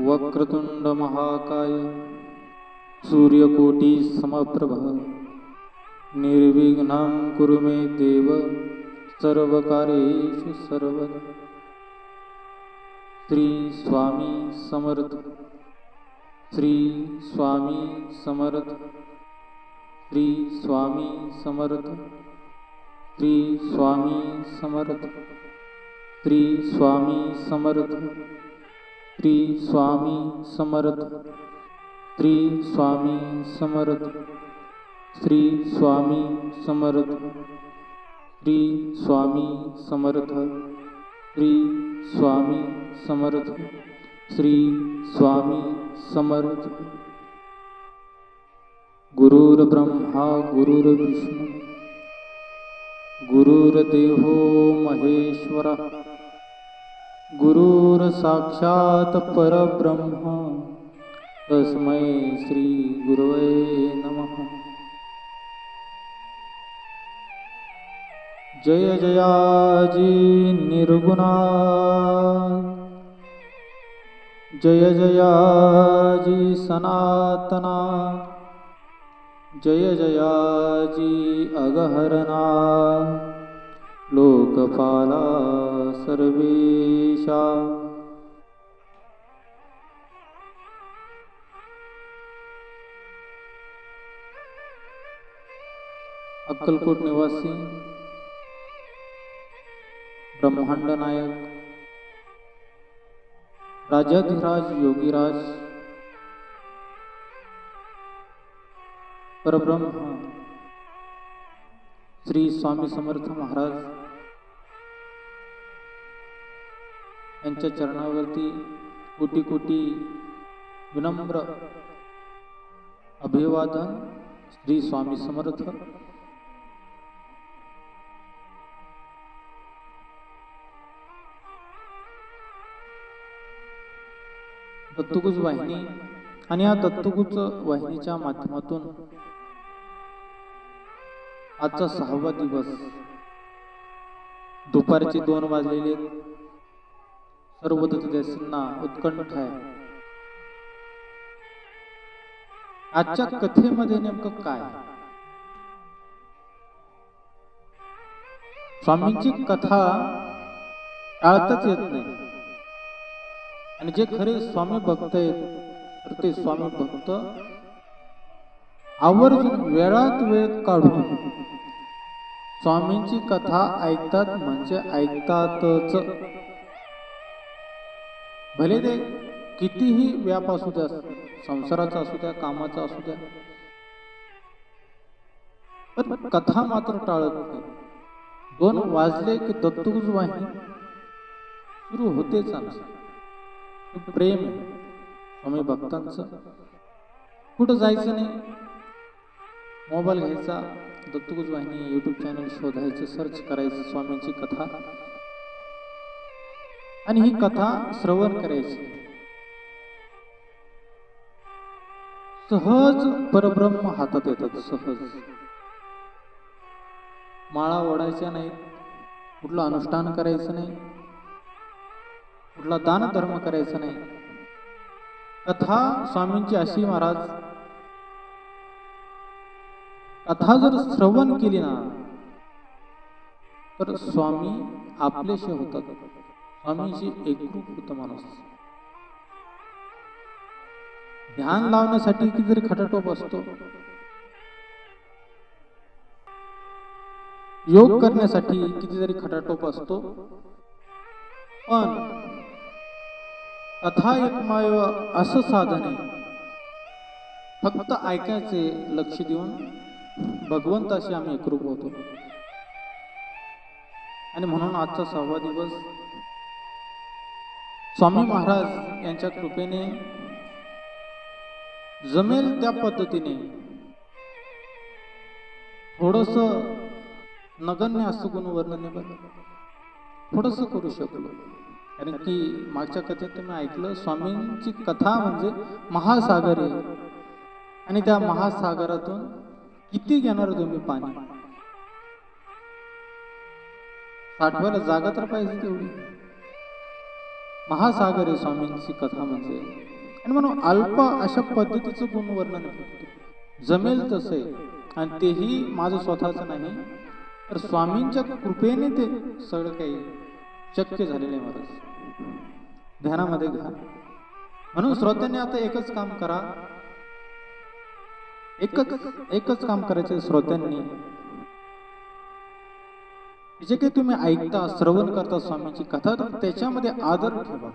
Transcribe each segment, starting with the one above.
वक्रतुंड महाकाय सूर्यकोटी समप्रभ निर्विघ्नं कुरु मे देव सर्वकार्येषु सर्वदा। श्री स्वामी समर्थ, श्री स्वामी समर्थ, श्री स्वामी समर्थ, श्री स्वामी समर्थ, श्री स्वामी समर्थ, श्री स्वामी समर्थ, श्री स्वामी समर्थ, श्री स्वामी समर्थ, श्री स्वामी समर्थ, श्री स्वामी समर्थ, श्री स्वामी समर्थ। गुरुर्ब्रह्मा गुरुर्विष्णु गुरुर्देवो महेश्वरः गुरुर्साक्षात् परब्रह्म तस्मै श्री गुरवे नमः। जय जयाजी निर्गुणा, जय जयाजी सनातना, जय जयाजी अगहरणा, लोकपाला सर्वेशा। अक्कलकोट निवासी ब्रह्मांड नायक राजाधिराज योगीराज परब्रह्म श्री स्वामी समर्थ महाराज यांच्या चरणावरती कोटी कोटी विनम्र अभिवादन। श्री स्वामी समर्थ। दत्तगुज वाहिनी आणि या दत्तगुज वाहिनीच्या माध्यमातून आजचा 6वा दिवस, दुपारचे 2 वाजलेले, सर्व दत्तदेसांना उत्कंठ आहे। आजच्या कथेमध्ये नेमकं काय? स्वामींची कथा टाळताच येत नाही आणि जे खरे स्वामी भक्त आहेत तर ते स्वामी भक्त आवर्जून वेळात वेळ काढून स्वामींची कथा ऐकतात, म्हणजे ऐकतातच। भले ते कितीही व्याप असू द्या, संसाराचा असू द्या, कामाचा असू द्या, पण कथा मात्र टाळत नाही। 2 वाजले की दत्तगुज वाहिनी सुरू होतेच आमचं प्रेम आहे स्वामी भक्तांचं। कुठं जायचं नाही, मोबाईल घ्यायचा, दत्तगुज वाहिनी यूट्यूब चॅनल शोधायचं, सर्च करायचं स्वामींची कथा आणि ही कथा श्रवण करायची। सहज परब्रह्म हातात येतात, सहज। माळा ओढायच्या नाहीत, कुठलं अनुष्ठान करायचं नाही, कुठला दान धर्म करायचा नाही। कथा स्वामींची अशी महाराज, कथा जर श्रवण केली ना तर स्वामी आपलेशे होतात, स्वामींशी एकरूप होतं माणूस। ध्यान लावण्यासाठी कितीतरी खटाटोप असतो, योग करण्यासाठी कितीतरी खटाटोप असतो, पण कथा एकमेव असं साधन आहे, फक्त ऐकायचे, लक्ष देऊन भगवंताशी आम्ही एकरूप होतो। आणि म्हणून आजचा 6वा दिवस स्वामी महाराज यांच्या कृपेने जमेल त्या पद्धतीने थोडस नगण्य असं गुणवर्णने थोडस करू शकलो। कारण की मागच्या कथेत तुम्ही ऐकलं, स्वामींची कथा म्हणजे महासागर आहे आणि त्या महासागरातून किती घेणार तुम्ही पाणी? साठवायला जागा तर पाहिजे तेवढी। महासागर आहे स्वामींची कथा म्हणजे। आणि म्हणून अल्प अशा पद्धतीचं गुणवर्णन करतो, जमेल तसे, आणि तेही माझं स्वतःचं नाही, तर स्वामींच्या कृपेने ते सगळं काही शक्य झालेलं आहे महाराज. ध्यानामध्ये घ्या. म्हणून श्रोत्यांनी आता एकच काम करा, एकच काम करायचं श्रोत्यांनी. जे काही तुम्ही ऐकता, श्रवण करता स्वामींची कथा, तर त्याच्यामध्ये आदर ठेवा,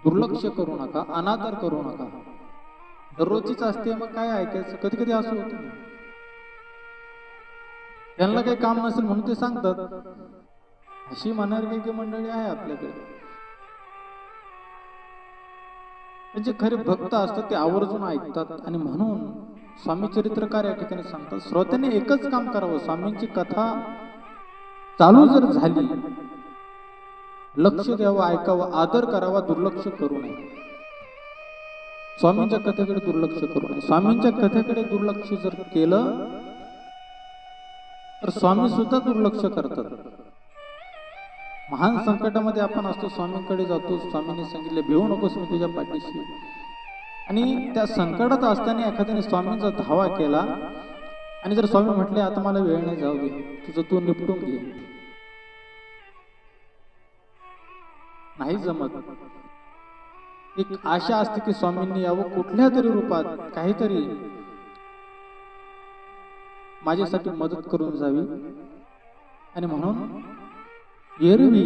दुर्लक्ष करू नका, अनादर करू नका. दररोजचीच असते, मग काय ऐकायचं. कधी कधी असं होतं, त्यांना काही काम नसेल म्हणून ते सांगतात, अशी म्हणणारी काही मंडळी आहे आपल्याकडे. म्हणजे खरे भक्त असतात ते आवर्जून ऐकतात. आणि म्हणून स्वामी चरित्रकार या ठिकाणी सांगतात, श्रोत्याने एकच काम करावं, स्वामींची कथा चालू जर झाली, लक्ष द्यावं, ऐकावं, आदर करावा, दुर्लक्ष करू नये. स्वामींच्या कथेकडे दुर्लक्ष करू नये. स्वामींच्या कथेकडे दुर्लक्ष जर केलं तर स्वामी सुद्धा दुर्लक्ष करतात. महान संकटामध्ये आपण असतो, स्वामींकडे जातो, स्वामींनी सांगितले भिवू नकोस, मी तुझ्या पाठीशी. आणि त्या संकटात असताना एखाद्याने स्वामींचा धावा केला आणि जर स्वामी म्हटले आता मला वेळ नाही, जाऊ दे, तुझं तू निपटून घे, नाही जमत. एक आशा असते की स्वामींनी यावं, कुठल्या तरी रूपात काहीतरी माझ्यासाठी मदत करून जावी. आणि म्हणून एरवी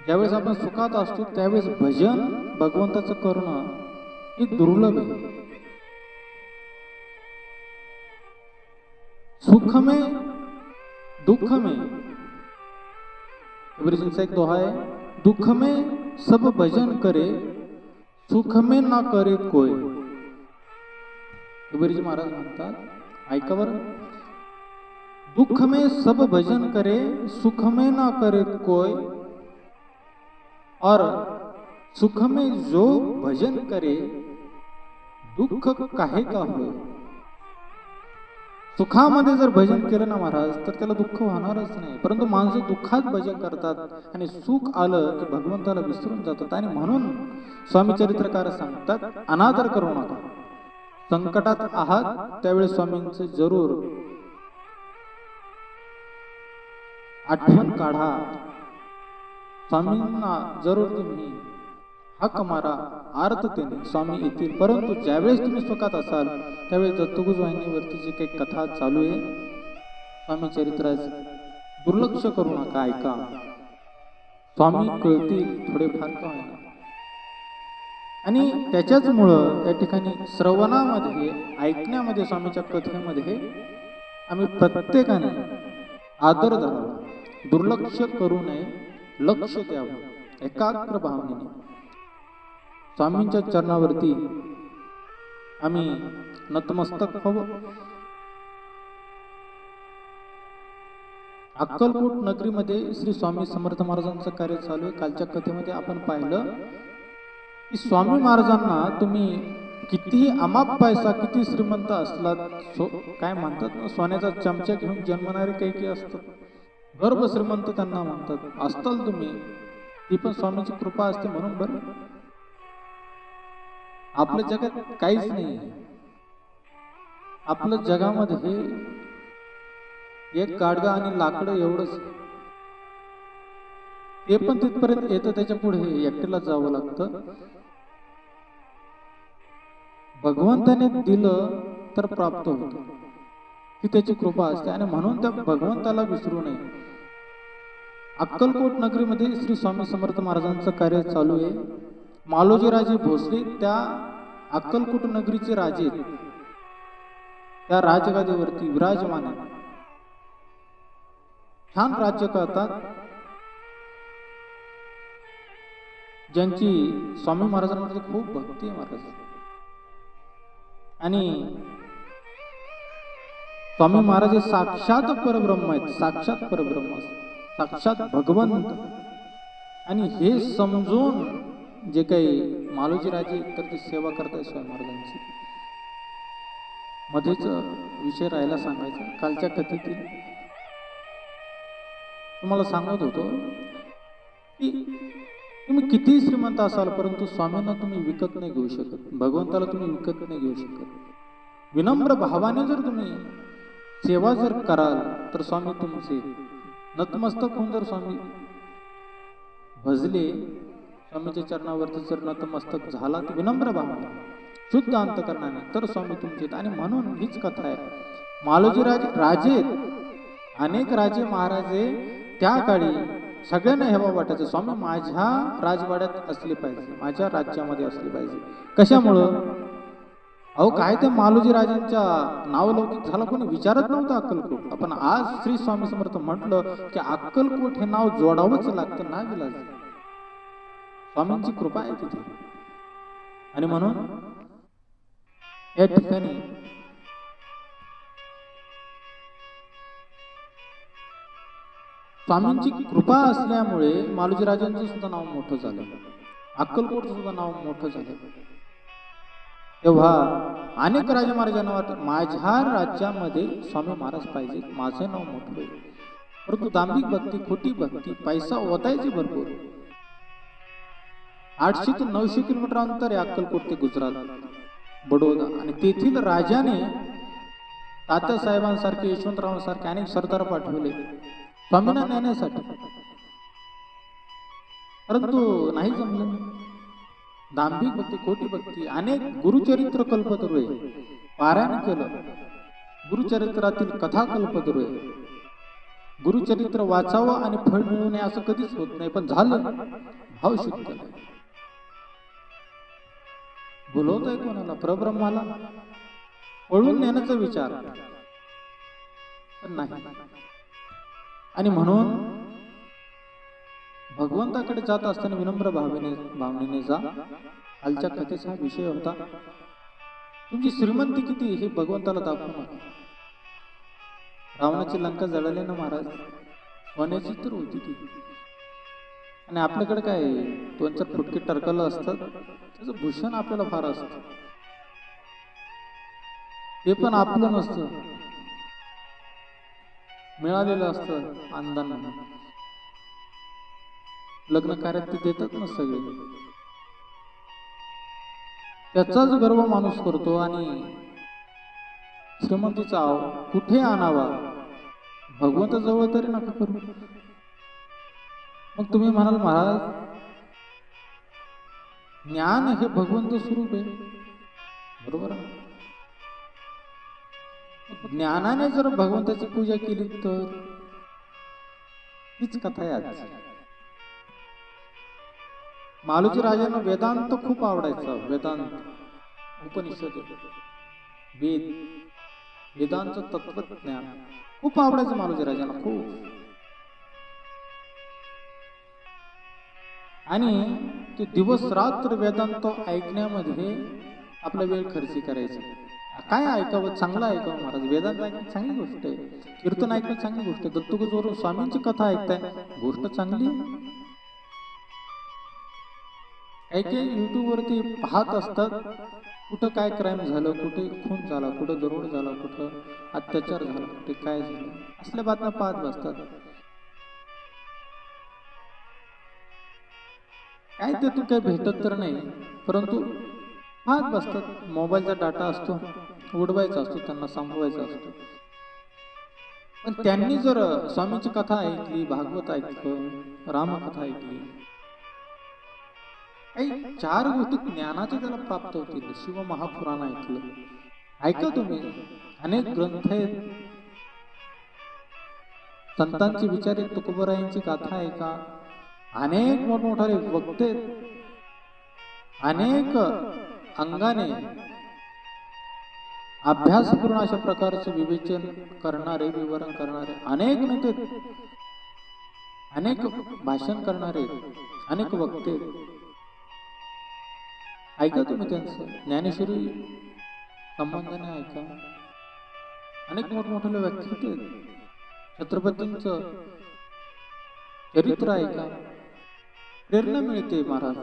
ज्यावेळेस आपण सुखात असतो त्यावेळेस भजन भगवंताचं करणं हे दुर्लभ आहे. सुख में दुख में, कबीरजींचा एक दोहा आहे, दुख में सब भजन करे, सुख में ना करे कोई. कबीरजी महाराज म्हणतात, ऐका बरं, दुख में सब भजन करे, सुख में ना करे कोई, और सुख में जो भजन करे, दुःख काहे का होय. सुखामध्ये जर भजन केलं ना महाराज, तर त्याला दुःख होणारच नाही. परंतु माणसं दुःखात भजन करतात आणि सुख आलं की भगवंताला विसरून जातात. आणि म्हणून स्वामी चरित्रकार सांगतात, अनादर करू नका. संकटात आहात त्यावेळी स्वामींचे जरूर आठवण काढा, स्वामींना जरूर तुम्ही हक मारा, आर्ततेने स्वामी येतील. परंतु ज्यावेळेस तुम्ही सुखात असाल त्यावेळेस दत्तगुज वाहिनीवरती जी काही कथा चालू आहे स्वामी चरित्राची, दुर्लक्ष करू नका, ऐका. स्वामी कळतील थोडेफार का होईना. आणि त्याच्याचमुळं या ठिकाणी श्रवणामध्ये, ऐकण्यामध्ये, स्वामीच्या कथेमध्ये आम्ही प्रत्येकाने आदर धरावा, दुर्लक्ष करू नये, लक्ष द्यावं एकाग्र भावनेने. स्वामींच्या चरणावरती आम्ही नतमस्तक व्हावं. अक्कलकोट नगरीमध्ये श्री स्वामी समर्थ महाराजांचं कार्य चालू आहे. कालच्या कथेमध्ये आपण पाहिलं की स्वामी महाराजांना तुम्ही कितीही अमाप पैसा, किती श्रीमंत असलात, काय म्हणतात ना, सोन्याचा चमचा घेऊन जन्मणारे काही काही असतात, गर्भ श्रीमंत त्यांना म्हणतात, असताल तुम्ही, ती पण स्वामीची कृपा असते म्हणून. बरं, आपल्या जगात काहीच नाही. आपल्या जगामध्ये एक गाडगा आणि लाकडं एवढंच, ते पण तिथपर्यंत येतं, त्याच्या पुढे एकट्याला जावं लागतं. भगवंताने दिलं तर प्राप्त होतं, ती त्याची कृपा असते. आणि म्हणून त्या भगवंताला विसरू नये. अक्कलकोट नगरीमध्ये श्री स्वामी समर्थ महाराजांचं कार्य चालू आहे. मालोजी राजे भोसले त्या अक्कलकोट नगरीचे राजे, त्या राजगादीवरती विराजमान आहेत, छान राज्य करतात. ज्यांची स्वामी महाराजांमध्ये खूप भक्ती आहे महाराज. आणि स्वामी महाराज साक्षात परब्रह्म आहेत, साक्षात परब्रह्म, साक्षात भगवंत. आणि हे समजून जे काही मालोजी राजे तर ती सेवा करताय स्वामी महाराजांची. मध्येच विषय राहायला सांगायचा, कालच्या कथेतील तुम्हाला सांगत होतो की तुम्ही कितीही श्रीमंत असाल परंतु स्वामींना तुम्ही विकत नाही घेऊ शकत, भगवंताला तुम्ही विकत नाही घेऊ शकत. विनम्र भावाने जर तुम्ही सेवा जर कराल तर स्वामी तुमचे नतमस्तक होऊन जर स्वामी भजले, स्वामीच्या चरणावरती जर नतमस्तक झाला तर विनम्र भावाने शुद्ध अंतकरणाने तर स्वामी तुमचे. आणि म्हणून हीच कथा आहे. मालोजी राजे अनेक राजे महाराजे त्या काळी सगळ्यांना हेवा वाटायचं स्वामी माझ्या राजवाड्यात असले पाहिजे, माझ्या राज्यामध्ये असले पाहिजे. कशामुळं? अहो काय ते मालोजी राजांच्या नावलौकिक झाला कोणी विचारत नव्हतं अक्कलकोट. आपण आज श्री स्वामी समर्थ म्हटलं की अक्कलकोट हे नाव जोडावंच लागतं ना विलाज. स्वामींची कृपा आहे तिथे. आणि म्हणून या ठिकाणी स्वामींची कृपा असल्यामुळे मालोजी राजांचं सुद्धा नाव मोठं झालं, अक्कलकोटचं सुद्धा नाव मोठं झालं. तेव्हा अनेक राजा महाराजांना वाटत माझ्या राज्यामध्ये स्वामी महाराज पाहिजे, माझं नाव मोठं होईल. परंतु दांभिक भक्ती, खोटी भक्ती, पैसा ओतायची भरपूर. 800 ते 900 किलोमीटर अंतर आहे अक्कलकोट ते गुजरात, बडोदा. आणि तेथील राजाने तात्यासाहेबांसारखे, यशवंतरावांसारखे अनेक सरदार पाठवले स्वामींना नेण्यासाठी, परंतु नाही जमलं. दांभिक भक्ती, खोटी भक्ती, अनेक गुरुचरित्र कल्पतरुए पारायण केलं, गुरुचरित्रातील कथा कल्पतरुए. गुरुचरित्र वाचावं आणि फळ मिळू नये असं कधीच होत नाही, पण झालं. भाव शुद्ध नाही. बोलवतोय कोणाला? परब्रह्माला पळून नेण्याचा विचार पण नाही. आणि म्हणून भगवंताकडे जात असताना विनम्र भावनेने जा. कालच्या कथेचा विषय होता तुमची श्रीमंती किती हे भगवंताला दाखवू नका. रावणाची लंका जळाली ना महाराज, सोन्याची तर होती ती. आणि आपल्याकडे काय 2-4 फुटके टरकलं असतात, त्याचं भूषण आपल्याला फार असतं, ते पण आपलं नसतं, मिळालेलं असतं आनंदान म्हणून. लग्न कार्यात ते देतात ना सगळे, त्याचाच गर्व माणूस करतो. आणि श्रीमंतीचा कुठे आणावा, भगवंत जवळ तरी नका करू. मग तुम्ही म्हणाल महाराज ज्ञान हे भगवंत स्वरूप आहे, बरोबर आहे. ज्ञानाने जर भगवंताची पूजा केली तर हीच कथा आहे आज. मालोजी राजांना वेदांत खूप आवडायचा. वेदांत, उपनिषद, वेद, वेदांचं तत्वज्ञान खूप आवडायचं मालोजी राजांना खूप. आणि ते दिवस रात्र वेदांत ऐकण्यामध्ये आपला वेळ खर्ची करायचा. काय ऐकावं? चांगलं ऐकावं महाराज. वेदांत ऐकणं चांगली गोष्ट आहे, कीर्तन ऐकणं चांगली गोष्ट आहे, दत्तगुरूवरून स्वामींची कथा ऐकताय गोष्ट चांगली. काही काही युट्यूब वरती पाहत असतात, कुठं काय क्राईम झालं, कुठे खून झाला, कुठं दरोड झाला, कुठं अत्याचार झाला, कुठे काय झालं, असल्या बातम्या पाहत बसतात. काय त्यातून काही भेटत तर नाही, परंतु पाहत बसतात. मोबाईलचा डाटा असतो, उडवायचा असतो, त्यांना सांभाळायचा असतो. पण त्यांनी जर स्वामींची कथा ऐकली, भागवत ऐकलं, रामकथा ऐकली, काही 4 गोष्टी ज्ञानाच्या त्याला प्राप्त होतील. शिव महापुराण ऐकलं, ऐका तुम्ही, अनेक ग्रंथ आहेत, संतांचे विचार आहेत, तुकोबरायांची गाथा ऐका, अनेक मोठमोठाले वक्ते, अनेक अंगाने अभ्यास करून अशा प्रकारचं विवेचन करणारे, विवरण करणारे अनेक नेते, अनेक भाषण करणारे, अनेक वक्ते. ऐका तुम्ही त्यांचं ज्ञानेश्वरी संबंधाने ऐका. अनेक मोठमोठे व्याख्याते, छत्रपतींचं चरित्र ऐका, प्रेरणा मिळते. महाराज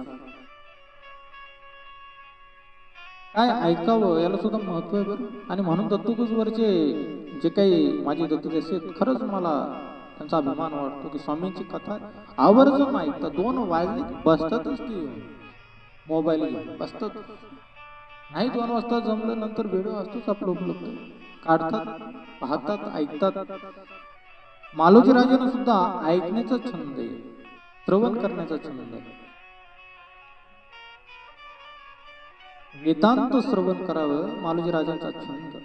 काय ऐकावं याला सुद्धा महत्व आहे बरं. आणि म्हणून दत्तगुरूवरचे जे काही माझे दत्तगुरू आहेत खरंच मला त्यांचा अभिमान वाटतो की स्वामींची कथा आवर्जून ऐकतात. 2 वाजले की बसतातच ते मोबाईल घेऊन बसतात. नाही 2 वाजता जमलं नंतर व्हिडिओ असतोच आपलं उपलब्ध, काढतात, पाहतात, ऐकतात. मालोजी राजांना सुद्धा ऐकण्याचा छंद आहे, श्रवण करण्याचा छंद आहे. वेदांत श्रवण करावं मालोजी राजांचा छंद.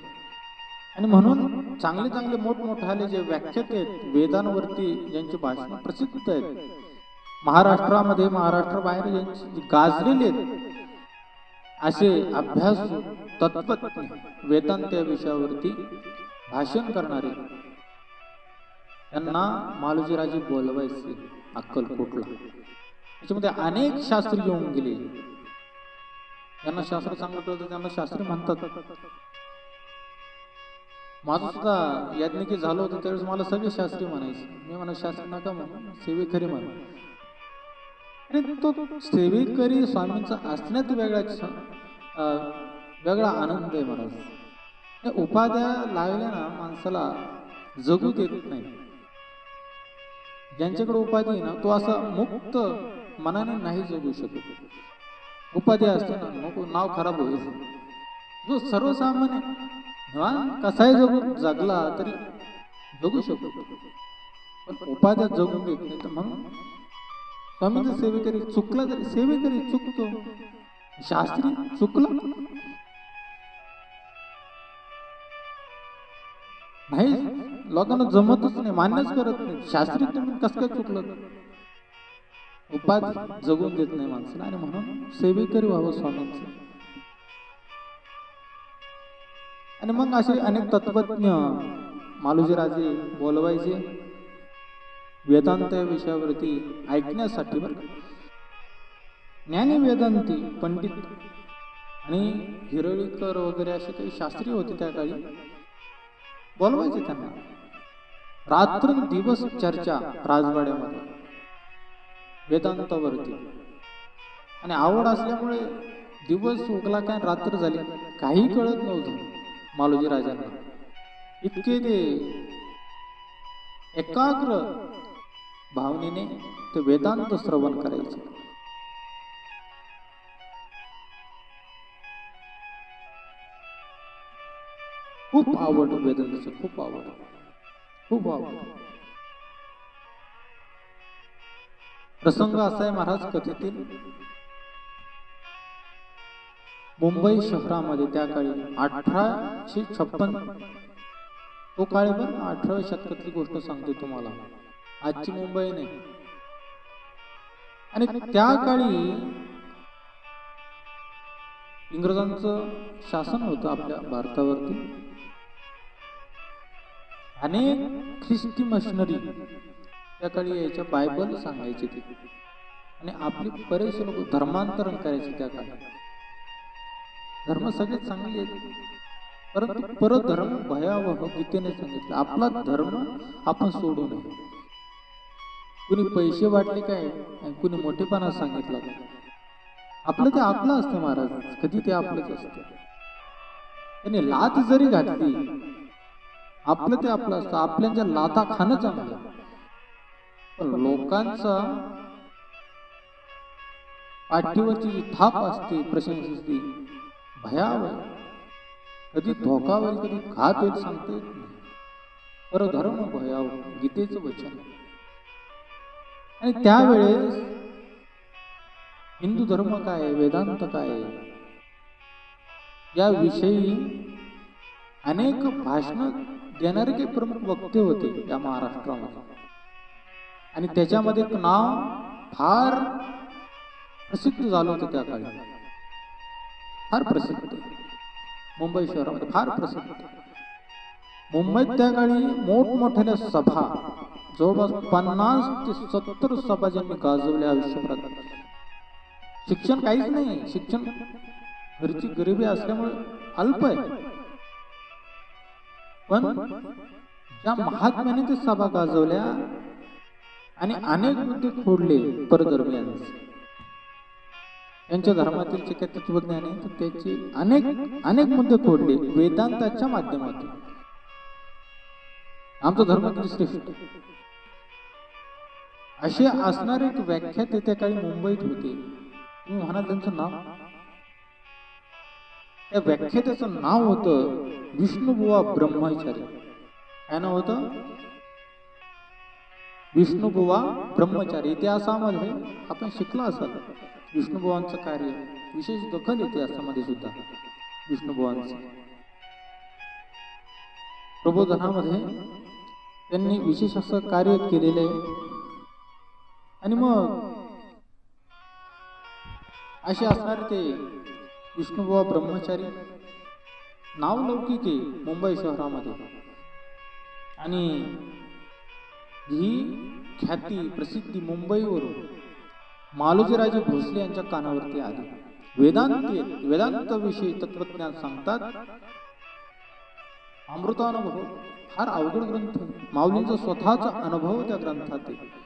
आणि म्हणून चांगले चांगले मोठमोठाले जे व्याख्याते आहेत वेदांवरती, ज्यांची भाषणं प्रसिद्ध आहेत महाराष्ट्रामध्ये, महाराष्ट्राबाहेर ज्यांची गाजलेले आहेत, असे अभ्यासू तत्वज्ञ वेदांत या विषयावरती भाषण करणारे, त्यांना मालोजी राजे बोलवायचे अक्कलकोटला. त्याच्यामध्ये अनेक शास्त्री येऊन गेले. त्यांना शास्त्र चांगलं कळतं, त्यांना शास्त्री म्हणतात. माझं सुद्धा याज्ञिकी झालं होतं त्यावेळेस मला सगळे शास्त्री म्हणायचे. मी म्हणा शास्त्री नका म्हणून, सेवेकरी म्हणा. आणि तो सेवेकरी स्वामींचा असण्यात वेगळा आनंद आहे महाराज. उपाध्या लागल्या ना माणसाला जगू देत नाही. ज्यांच्याकडे उपाधी आहे ना तो असा मुक्त मनाने नाही जगू शकत. उपाधी असते ना नको, नाव खराब होईल. जो सर्वसामान्य कसाही जगला तरी जगू शकतो, पण उपाध्या जगून देत नाही. तर म्हणून स्वामींचा सेवेकरी चुकला तरी, सेवेकरी चुकतो, शास्त्री चुकला नाही, लोकांना जमतच नाही, मान्यच करत नाही. शास्त्री तुम्ही कसं काय चुकलं, उपाधी जगून देत नाही माणसाला. आणि म्हणून सेवेकरी व्हावं स्वामींचं. आणि मग असे अनेक तत्वज्ञ मालोजी राजे बोलवायचे वेदांत या विषयावरती ऐकण्यासाठी. बरं, ज्ञानी वेदांती पंडित आणि हिरळीकर वगैरे असे काही शास्त्री होते त्या काळी, बोलवायचे त्यांना. रात्र दिवस चर्चा राजवाड्यामध्ये वेदांतावरती. आणि आवड असल्यामुळे दिवस उगला काय रात्र झाली काही कळत नव्हतं मालोजी राजांना. इतके ते एकाग्र भावनेने ते वेदांत श्रवण करायचे. खूप आवड वेदांताची, खूप आवड, खूप आवड. प्रसंग असा आहे महाराज कथेतील, मुंबई शहरामध्ये त्या काळी 1856, तो काळ बरं 18व्या शतकातली गोष्ट सांगते तुम्हाला, आजची मुंबई नाही. आणि त्या काळी इंग्रजांचं शासन होतं आपल्या भारतावरती. अनेक ख्रिस्ती मशनरी त्या काळी यायच्या, बायबल सांगायचे ते. आणि आपली बरेचसे लोक धर्मांतरण करायचे त्या काळी. धर्म सगळे चांगले आहेत, परंतु परधर्म भयावह गीतेने सांगितलं. आपला धर्म आपण सोडू नये. कुणी पैसे वाटले काय, कुणी मोठेपणा सांगितलं, आपलं ते आपलं असतं महाराज, कधी ते आपलंच असतं. त्याने लात जरी घातली आपलं ते आपलं असतं. आपल्याच्या लाथा खाणं चांगलं, पण लोकांचा पाठीवरची जी थाप असते प्रशंसेची भयावह, कधी धोका होईल कधी घात होईल सांगता येत नाही. परधर्म भयावह गीतेचं वचन. आणि त्यावेळेस हिंदू धर्म काय, वेदांत काय, या विषयी अनेक भाषण देणारे काही प्रमुख वक्ते होते या महाराष्ट्रामध्ये. आणि त्याच्यामध्ये एक नाव फार प्रसिद्ध झालं होतं त्या काळी, फार प्रसिद्ध, मुंबई शहरामध्ये फार प्रसिद्ध. मुंबईत त्या काळी मोठमोठ्या सभा, जवळपास 50 ते 70 सभा ज्यांनी गाजवल्या आयुष्यभरात. शिक्षण काहीच नाही, शिक्षण घरची गरिबी असल्यामुळे अल्प आहे, पण ज्या महात्म्याने ते सभा गाजवल्या आणि अनेक मुद्दे खोडले परधर्मीयांचे. त्यांच्या धर्मातील जे काही तत्वज्ञान आहे त्याचे अनेक मुद्दे खोडले वेदांताच्या माध्यमातून. आमचा धर्म श्रेष्ठ, असे असणारे एक व्याख्याते त्या काळी मुंबईत होते. तुम्ही म्हणाल त्यांचं नाव? त्या व्याख्यात्याचं नाव होतं विष्णुबुवा ब्रह्मचारी. काय नाव होतं? विष्णुबुवा ब्रह्मचारी. इतिहासामध्ये आपण शिकला असाल विष्णुबुवांचं कार्य, विशेष दखल इतिहासामध्ये सुद्धा विष्णुबुवांचं. प्रबोधनामध्ये त्यांनी विशेष असं कार्य केलेलं आहे. आणि मग असे असणारे ते विष्णुबुवा ब्रह्मचारी नाव लौकिक आहे मुंबई शहरामध्ये. आणि ही ख्याती प्रसिद्धी मुंबईवरून मालोजीराजे भोसले यांच्या कानावरती आली. वेदांत विषयी तत्वज्ञान सांगतात. अमृतानुभव फार अवघड ग्रंथ, माऊलींचा स्वतःचा अनुभव त्या ग्रंथात आहे.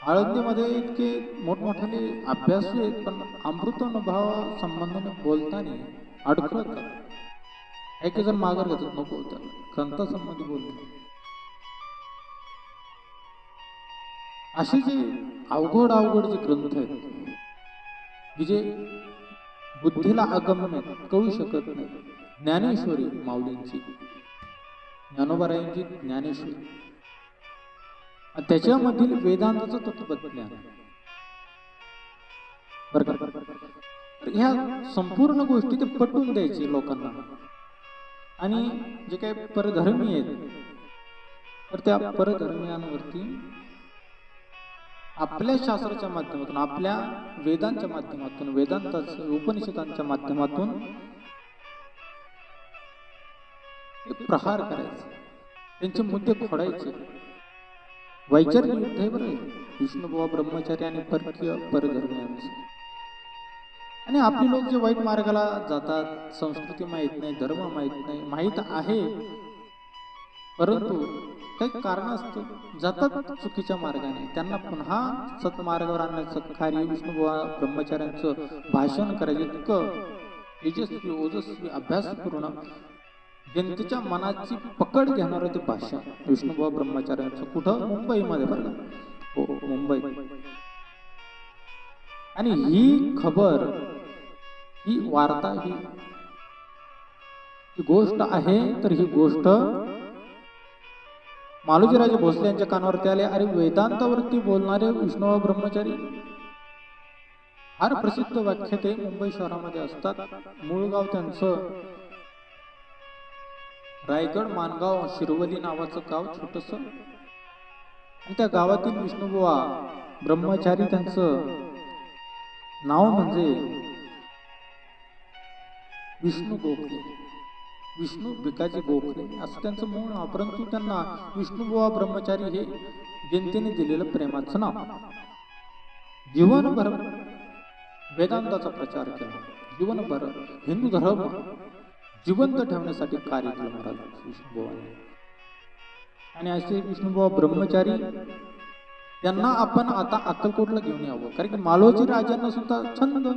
आळंदीमध्ये इतके मोठमोठे अभ्यासू आहेत, पण अमृतानुभवा संबंधाने बोलताना अडखळतात. एक जण माघार घेतात, नको होतं ग्रंथासंबंधी बोलतो. असे जे अवघड जे ग्रंथ आहेत की जे बुद्धीला अगम्य कळू शकत नाही. ज्ञानेश्वरी माऊलींची, ज्ञानोबारायांची ज्ञानेश्वरी, त्याच्यामधील वेदांताचं तत्वज्ञान. ह्या संपूर्ण गोष्टी ते पटवून द्यायचे लोकांना. आणि जे काही परधर्मी आहेत तर त्या परधर्मियांवरती आपल्या शास्त्राच्या माध्यमातून, आपल्या वेदांच्या माध्यमातून, वेदांताच्या उपनिषदांच्या माध्यमातून प्रहार करायचे, त्यांचे मुद्दे खोडायचे. वैचारिक युद्ध आहे बरं विष्णुबुवा ब्रह्मचारी आणि परकीय परधर्मियांचे. आणि आपले लोक जे वाईट मार्गाला जातात, संस्कृती माहीत नाही, धर्म माहीत नाही, माहीत आहे परंतु काही कारणास्तव जातात चुकीच्या मार्गाने, त्यांना पुन्हा सत्मार्गावर आणण्याचं कार्य विष्णुबुवा ब्रह्मचार्यांचं भाषण करायचं. इतकं तेजस्वी ओजस्वी अभ्यासपूर्ण जनतेच्या मनाची पकड घेणार ते भाषण विष्णुबुवा ब्रह्मचार्यांचं. कुठं? मुंबईमध्ये बरं का. हो, मुंबई. आणि ही खबर, ही वार्ता, ही गोष्ट आहे. तर ही गोष्ट मालोजीराजे भोसले यांच्या कानावरती आले. अरे, वेदांतावरती बोलणारे विष्णुबुवा ब्रह्मचारी फार प्रसिद्ध व्याख्याते मुंबई शहरामध्ये असतात. मूळ गाव त्यांचं रायगड, मानगाव, शिरवली नावाचं गाव छोटस. आणि त्या गावातील विष्णुबुवा ब्रह्मचारी त्यांचं नाव म्हणजे विष्णू गोखले, विष्णू भिकाजी गोखले असं त्यांचं मूळ नाव. परंतु त्यांना विष्णुबुवा ब्रह्मचारी हे जनतेने दिलेलं प्रेमाचं नाव. जीवनभर वेदांताचा प्रचार केला, जीवनभर हिंदू धर्म जिवंत ठेवण्यासाठी कार्य केलं महाराज विष्णुबुवांनी. आणि असे विष्णुबुवा ब्रह्मचारी त्यांना आपण आता अक्कलकोटला घेऊन यावं. कारण की मालोजी राजांना सुद्धा छंद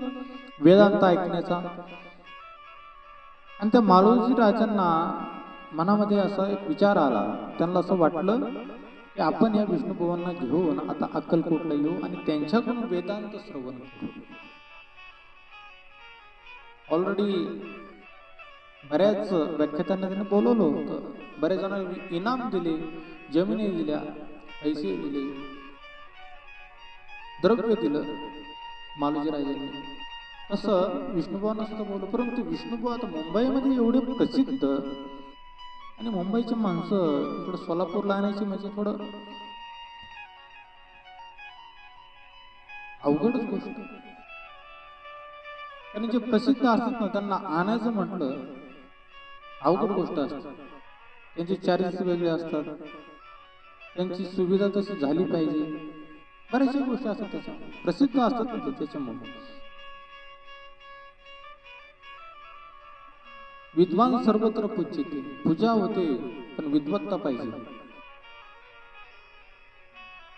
वेदांत ऐकण्याचा. आणि त्या मालोजी राजांना मनामध्ये असा एक विचार आला, त्यांना असं वाटलं की आपण या विष्णुबुवांना घेऊन आता अक्कलकोटला येऊ आणि त्यांच्याकडून वेदांत श्रवण करू. ऑलरेडी बऱ्याच व्याख्यात्यांना त्याने बोलवलं होतं, बऱ्याच जणांना इनाम दिले, जमिनी दिल्या, पैसे दिले, द्रव्य दिलं मालोजी राजांनी. तसं विष्णुबुवांना सुद्धा बोललं. परंतु विष्णुबुवा आता मुंबईमध्ये एवढे प्रसिद्ध आणि मुंबईची माणसं इकडं सोलापूरला आणायची म्हणजे थोडं अवघडच गोष्ट. कारण जे प्रसिद्ध असतात ना त्यांना आणायचं म्हटलं अवघड गोष्ट असते. त्यांचे चार्जेस वेगळे असतात, त्यांची सुविधा तशी झाली पाहिजे, बऱ्याचशा गोष्टी असतात त्याच्या प्रसिद्ध असतात त्याच्यामुळे. विद्वान सर्वत्र पूज्यते, पूजा होते पण विद्वत्ता पाहिजे.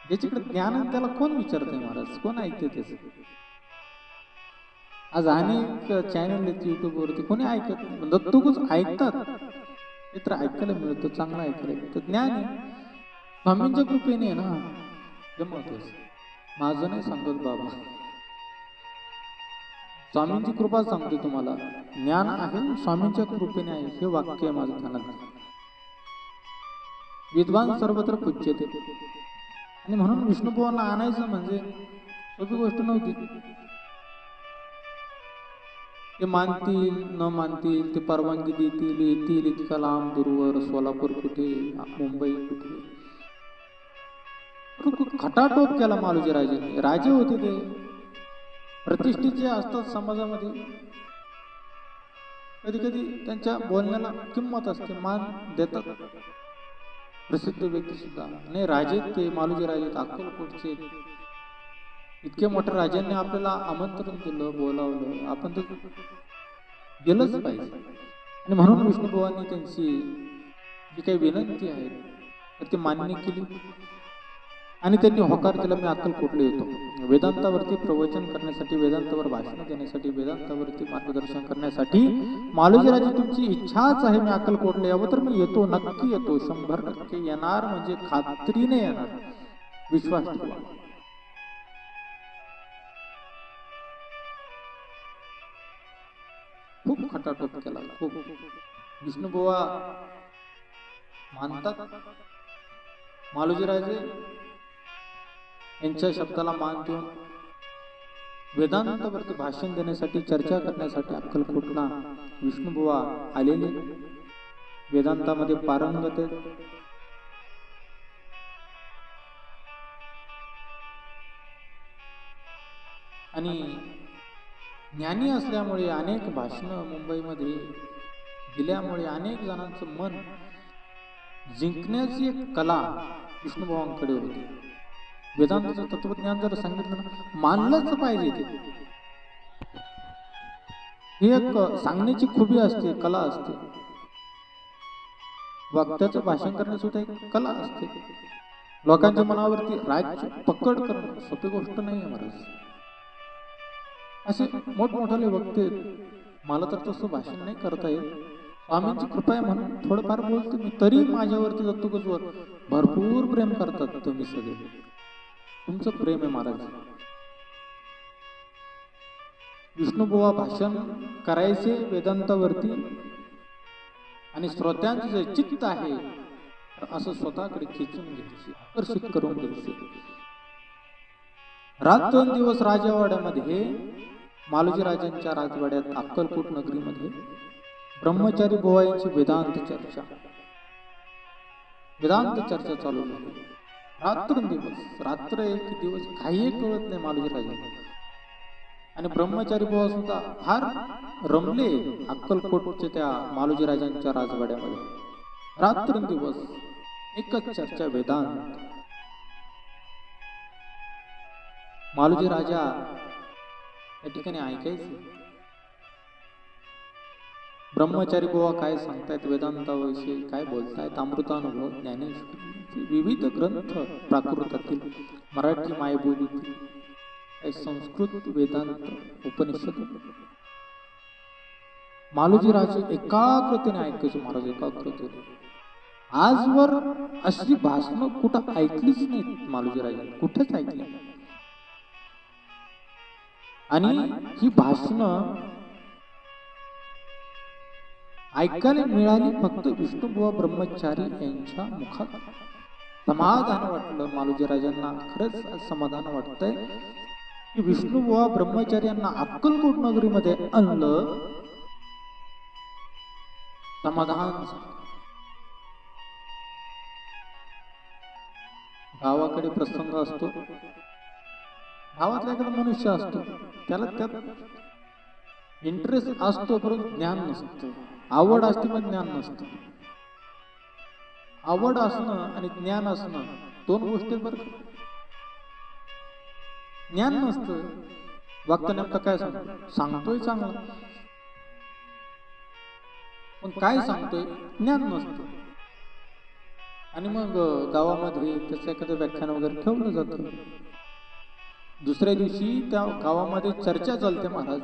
ज्याच्याकडे ज्ञान त्याला कोण विचारतंय महाराज, कोण ऐकते त्याच. आज अनेक चॅनल आहेत युट्यूबवरती, कोणी ऐकत नाही, दत्तगुरूच ऐकतात. ते तर ऐकायला मिळतं, चांगलं ऐकायला मिळतं. ज्ञान आहे स्वामींच्या कृपेने ना. हे महत्वाचं. माझं नाही सांगत बाबा, स्वामींची कृपा सांगते तुम्हाला. ज्ञान आहे स्वामींच्या कृपेने आहे, हे वाक्य आहे माझं ध्यानात. विद्वान सर्वत्र पूज्यते. आणि म्हणून विष्णुभावांना आणायचं म्हणजे सोपी गोष्ट नव्हती. ते मानतील न मानतील, ते परवानगी देतील, येतील इतका लांब दूरवर, सोलापूर कुठे, मुंबई कुठे, खटाटोप केला मालोजी राजांनी. राजे होते ते, प्रतिष्ठेचे असतात समाजामध्ये. कधी कधी त्यांच्या बोलण्याला किंमत असते, मान देतात प्रसिद्ध व्यक्ती सुद्धा. नाही, राजे ते मालोजी राजे अक्कलकोटचे. इतके मोठ्या राजांनी आपल्याला आमंत्रण दिलं, बोलावलं, आपण तर गेलंच पाहिजे. आणि म्हणून विष्णुभावांनी त्यांची जी काही विनंती आहे तर ती मान्य केली आणि त्यांनी होकार दिला, मी अक्कलकोटला येतो. वेदांतावरती प्रवचन करण्यासाठी, वेदांतावर भाषण देण्यासाठी, वेदांतावरती मार्गदर्शन करण्यासाठी. मालोजी राजे तुमची इच्छाच आहे मी अक्कलकोटला यावं, तर मी येतो, नक्की येतो, 100% येणार, म्हणजे खात्रीने येणार, विश्वास ठेवा. खूप खटाटोप केला, खूप. विष्णुबुवा मानतात. मालोजी राजे यांच्या शब्दाला मान देऊन वेदांतावरती भाषण देण्यासाठी, चर्चा करण्यासाठी अक्कलकोटला विष्णुबुवा आलेले. वेदांतामध्ये पारंगत आहेत. आणि ज्ञानी असल्यामुळे अनेक भाषणं मुंबईमध्ये दिल्यामुळे अनेक जणांचं मन जिंकण्याची एक कला विष्णुभावांकडे होती. वेदांताचं तत्वज्ञान जर सांगितलं ना, मानलंच पाहिजे. ते ही एक सांगण्याची खुबी असते, कला असते. वक्त्याचं भाषण करण्याची सुद्धा एक कला असते. लोकांच्या मनावरती राज्य पकड करणं सोपी गोष्ट नाही आहे महाराज. असे मोठमोठाले वक्ते, मला तर तसं भाषण नाही करता येत, स्वामींची कृपा आहे म्हणून थोडंफार बोलतो मी. तरी माझ्यावरती दत्तगुरूवर भरपूर प्रेम करतात तुम्ही सगळे. तुमचं प्रेम आहे महाराज. विष्णुबुवा भाषण करायचे वेदांतावरती आणि श्रोत्यांचे जे चित्त आहे असं स्वतःकडे खेचून घ्यायचे, आकर्षित करून घ्यायचे. रात्रंदिवस राजवाड्यामध्ये, मालोजी राजांच्या राजवाड्यात अक्कलकोट नगरीमध्ये ब्रह्मचारी बुवाईंची वेदांत चर्चा चालू झाली. रात्रंदिवस, रात्र एक दिवस काही कळत नाही मालोजी राजांना. आणि ब्रह्मचारी बुवा सुद्धा फार रमले अक्कलकोटच्या त्या मालोजी राजांच्या राजवाड्यामध्ये. रात्रंदिवस एकच चर्चा, वेदांत. मालोजी राजा या ठिकाणी ऐकायचे. ब्रह्मचारी बुवा काय सांगतायत वेदांताविषयी, काय बोलतायत, अमृतानुभव, ज्ञानेश्वरी, विविध ग्रंथ प्राकृतातील, मराठी मायबोलीतील, संस्कृत वेदांत, उपनिषद. मालोजी राजे एकाग्रतेने ऐकायचे महाराज, एकाग्रतेने. आजवर अशी भाषणं कुठं ऐकलीच नाहीत मालोजी राजांनी, कुठेच ऐकली. आणि ही भाषणं ऐकायला मिळाली फक्त विष्णुबुवा ब्रह्मचारी यांच्या मुखात. समाधान वाटलं मालोजी राजांना, खरंच समाधान वाटतंय की विष्णुबुवा ब्रह्मचारी यांना अक्कलकोट नगरीमध्ये आणलं. समाधान. गावाकडे प्रसंग असतो, गावातला एखादा मनुष्य असतो, त्याला त्यात इंटरेस्ट असतो परंतु ज्ञान नसतं. आवड असते पण ज्ञान नसतं. आवड असणं आणि ज्ञान असणं दोन गोष्टी बरं. ज्ञान नसतं, वक्ता नेमका काय सांगतो, सांगतोय चांगला पण काय सांगतोय ज्ञान नसतं. आणि मग गावामध्ये त्याचं एखादं व्याख्यान वगैरे ठेवलं जातं. दुसऱ्या दिवशी त्या गावामध्ये चर्चा चालते महाराज.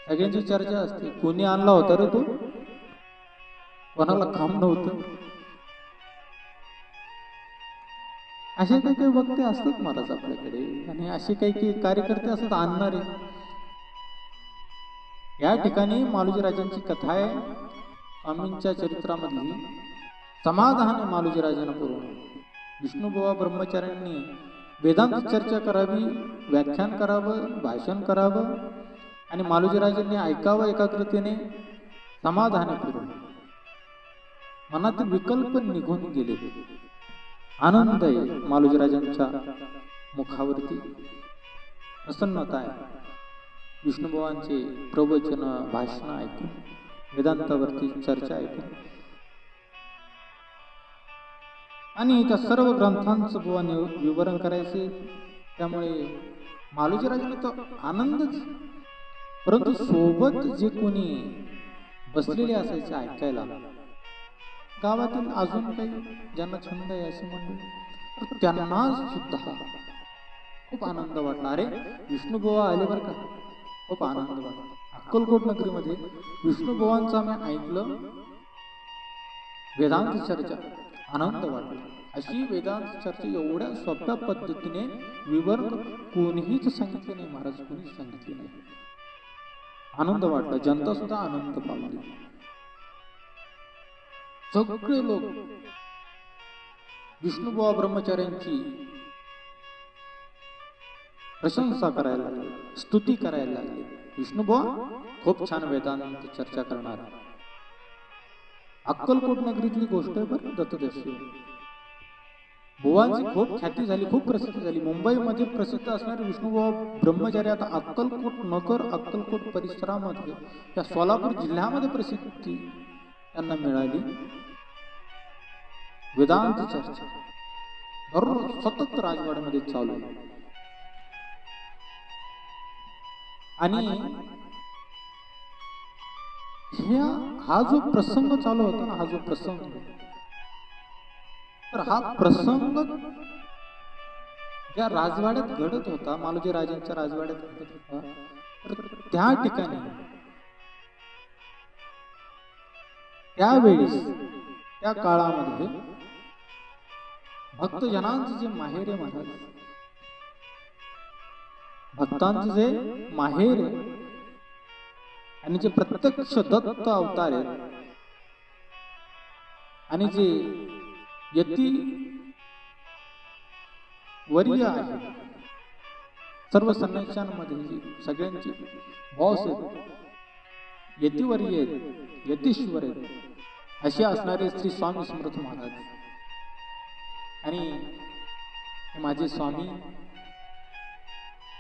सगळ्यांची चर्चा असते, कोणी आणला होता रे तो, कोणाला काम नव्हतं. असे काही काही वक्ते असतात महाराज आपल्याकडे, आणि असे काही काही कार्यकर्ते असतात आणणारे. या ठिकाणी मालोजीराजांची कथा आहे, स्वामींच्या चरित्रामधली. समाधान मालोजीराजांना पूर्ण विष्णुबुवा ब्रह्मचार्यांनी वेदांत चर्चा करावी, व्याख्यान करावं, भाषण करावं, आणि मालोजीराजांनी ऐकावं एकाग्रतेने, समाधाने पूर्ण. मनातील विकल्प निघून गेले. आनंद आहे मालोजीराजांच्या मुखावरती, प्रसन्नता आहे. विष्णुबुवांचे प्रवचन भाषण ऐकून, वेदांतावरती चर्चा ऐकून, आणि त्या सर्व ग्रंथांचं बुवाने विवरण करायचे. त्यामुळे मालोजीराजांना तो आनंदच. परंतु सोबत जे कोणी बसलेले असायचे ऐकायला, गावातील अजून काही ज्यांना छंद आहे असे मंडळी, त्यांना सुद्धा खूप आनंद वाटला. अरे विष्णुबुवा आले बरं का, खूप आनंद वाटला. अक्कलकोट नगरीमध्ये विष्णुबुवांचं आम्ही ऐकलं, वेदांत चर्चा, आनंद वाटला. अशी वेदांत चर्चा एवढ्या सोप्या पद्धतीने विवरण कोणीच सांगितले नाही महाराज, कोणीच सांगितले नाही. आनंद वाटला, जनता सुद्धा आनंद पावली. सगळे लोक विष्णुबुवा ब्रह्मचार्यांची प्रशंसा करायला लागले, स्तुती करायला लागले. विष्णुबुवा खूप छान वेदांत चर्चा करणार. अक्कलकोट नगरीतली गोष्ट आहे बरं. दत्तदेशी बुवांची खूप ख्याती झाली, खूप प्रसिद्धी झाली. मुंबईमध्ये प्रसिद्ध असणारे विष्णुबुवा ब्रह्मचारी आता अक्कलकोट नगर, अक्कलकोट परिसरामध्ये, या सोलापूर जिल्ह्यामध्ये प्रसिद्धी त्यांना मिळाली. वेदांत चर्चा दररोज सतत राजवाड्यामध्ये चालू आहे. आणि हा जो प्रसंग चालू होता ना, हा जो प्रसंग, तर हा प्रसंग ज्या राजवाड्यात घडत होता, मालोजीराजांच्या राजवाड्यात घडत होता, तर त्या ठिकाणी त्यावेळेस त्या काळामध्ये भक्तजनांचं जे माहेर आहे महाराज, भक्तांचं जे माहेर आहे, आणि जे प्रत्यक्ष दत्त अवतार आहेत, आणि जे यती वर्य आहे, सर्व संन्याशांमध्ये सगळ्यांचे बॉस आहेत, यतिवर्य आहेत, यतीश्वर आहेत, असे असणारे श्री स्वामी समर्थ महाराज. आणि माझे स्वामी,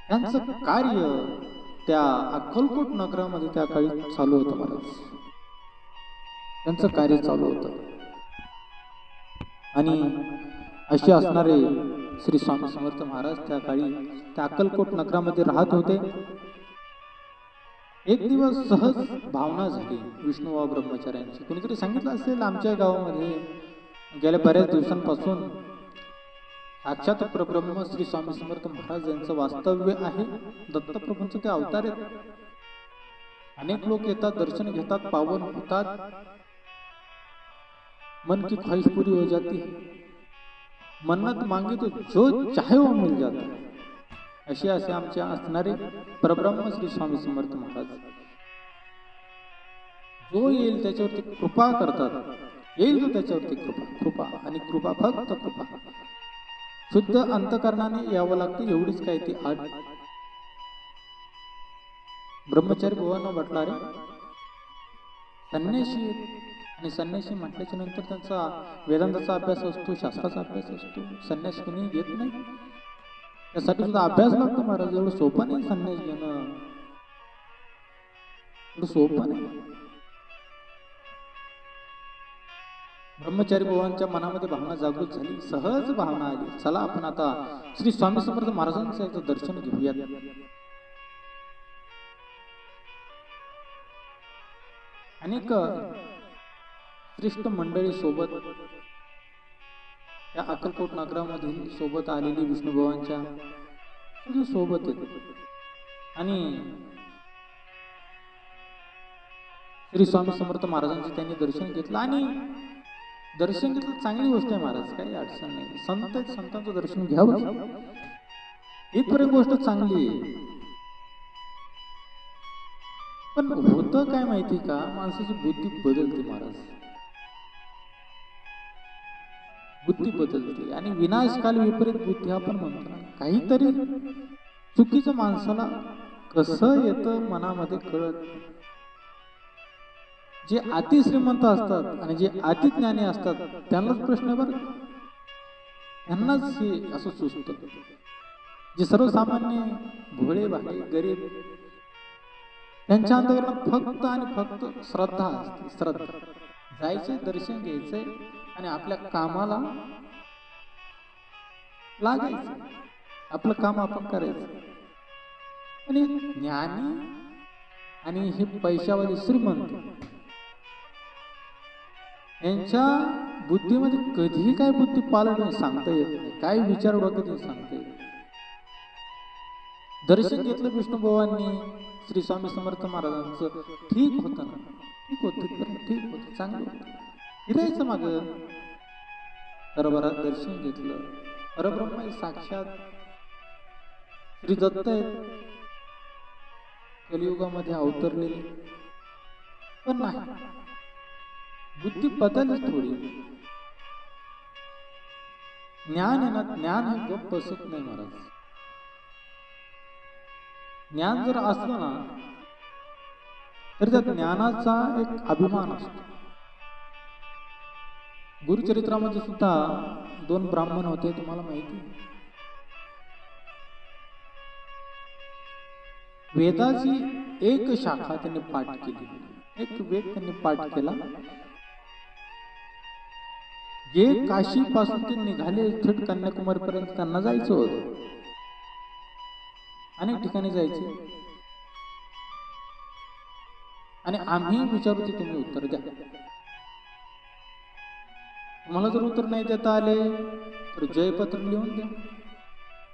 त्यांचं कार्य त्या अक्कलकोट नगरामध्ये त्या काळी चालू होतं महाराज. त्यांचं कार्य चालू होतं. आणि असे असणारे श्री स्वामी समर्थ महाराज त्या काळी त्या अक्कलकोट नगरामध्ये राहत होते. एक दिवस सहज भावना झाली विष्णुबुवा ब्रह्मचार्यांची. कोणीतरी सांगितलं असेल, आमच्या गावामध्ये गेल्या बऱ्याच दिवसांपासून साक्षात परब्रह्म श्री स्वामी समर्थ महाराज यांचं वास्तव्य आहे. दत्तप्रभूंचे ते अवतार आहेत. अनेक लोक येतात, दर्शन घेतात, पावन होतात, मन की ख्वाहिश पूरी हो जाती है, मन्नत मांगे तो जो चाहे वो मिल जाता है. असे आमचे असणारे परब्रह्म श्री स्वामी समर्थ महाराज, जो येईल त्याच्यावरती कृपा करतात. येईल तो त्याच्यावरती कृपा, आणि कृपा फक्त कृपा. शुद्ध अंतकरणाने यावं लागतं, एवढीच काय ती आठ. ब्रह्मचारी बुवांना म्हटला, रे संन्यासी, आणि संन्यासी म्हटल्याच्या नंतर त्यांचा वेदांताचा अभ्यास असतो, शास्त्राचा अभ्यास असतो. संन्यास कोणी घेत नाही, त्यासाठी सुद्धा अभ्यास लागतो महाराज. एवढं सोपं नाही संन्यास घेणं, एवढं सोपं नाही. ब्रह्मचारी बुवांच्या मनामध्ये भावना जागृत झाली, सहज भावना आली, चला आपण आता श्री स्वामी समर्थ महाराजांचं एकदा दर्शन घेऊयात. अनेक श्रेष्ठ मंडळी सोबत या अक्कलकोट नगरामधील सोबत आलेली विष्णुबुवांच्या सगळी सोबत आहेत. आणि श्री स्वामी समर्थ महाराजांचे त्यांनी दर्शन घेतलं. आणि दर्शन घेतलं चांगली गोष्ट आहे महाराज, काही अडचण नाही. संत आहेत, संतांचं दर्शन घ्यावं, इथपर्यंत गोष्ट चांगली आहे. पण होतं काय माहिती का, माणसाची बुद्धी बदलते महाराज, बुद्धी बदलते. आणि विनाशकाल विपरीत बुद्धी आपण म्हणतो ना, काहीतरी चुकीचं माणसाला कसं येतं मनामध्ये कळत. जे अति श्रीमंत असतात आणि जे अति ज्ञानी असतात त्यांनाच प्रश्न आहे बरं, त्यांनाच हे असं सुचतं. जे सर्वसामान्य भोळे भाळे गरीब, त्यांच्या अंतर्गत फक्त आणि फक्त श्रद्धा असते. श्रद्धा, जायचे दर्शन घ्यायचंय आणि आपल्या कामाला लागायचं, आपलं काम आपण करायचं. आणि ज्ञानी आणि हे पैशावाले श्रीमंत यांच्या बुद्धीमध्ये कधीही काय बुद्धी पालट सांगता येत नाही, काय विचार डोक्यात सांगता येत. दर्शन घेतलं विष्णुभावांनी श्री स्वामी समर्थ महाराजांचं, ठीक होतं ना, ठीक होतं, ठीक होतं, चांगलं होतं. फिरायचं माग, दरबारात दर्शन घेतलं, परब्रह्म साक्षात श्री दत्त आहेत, कलियुगामध्ये अवतरलेले. पण नाही, बुद्धी बदलच थोडी. ज्ञान आहे ना, ज्ञान हे गप्प बसत नाही महाराज. ज्ञान जर असलं ना तर त्या ज्ञानाचा एक अभिमान असतो. गुरुचरित्रामध्ये सुद्धा 2 ब्राह्मण होते, तुम्हाला माहिती. वेदाची एक शाखा त्यांनी पाठ केली, एक वेद त्यांनी पाठ केला. जे काशी पासून ते निघाले थेट कन्याकुमारी पर्यंत त्यांना जायचं होतं, अनेक ठिकाणी जायचे. आणि आम्ही विचारू ते तुम्ही उत्तर द्या. तुम्हाला जर उत्तर नाही देता आले तर जयपत्र लिहून द्या,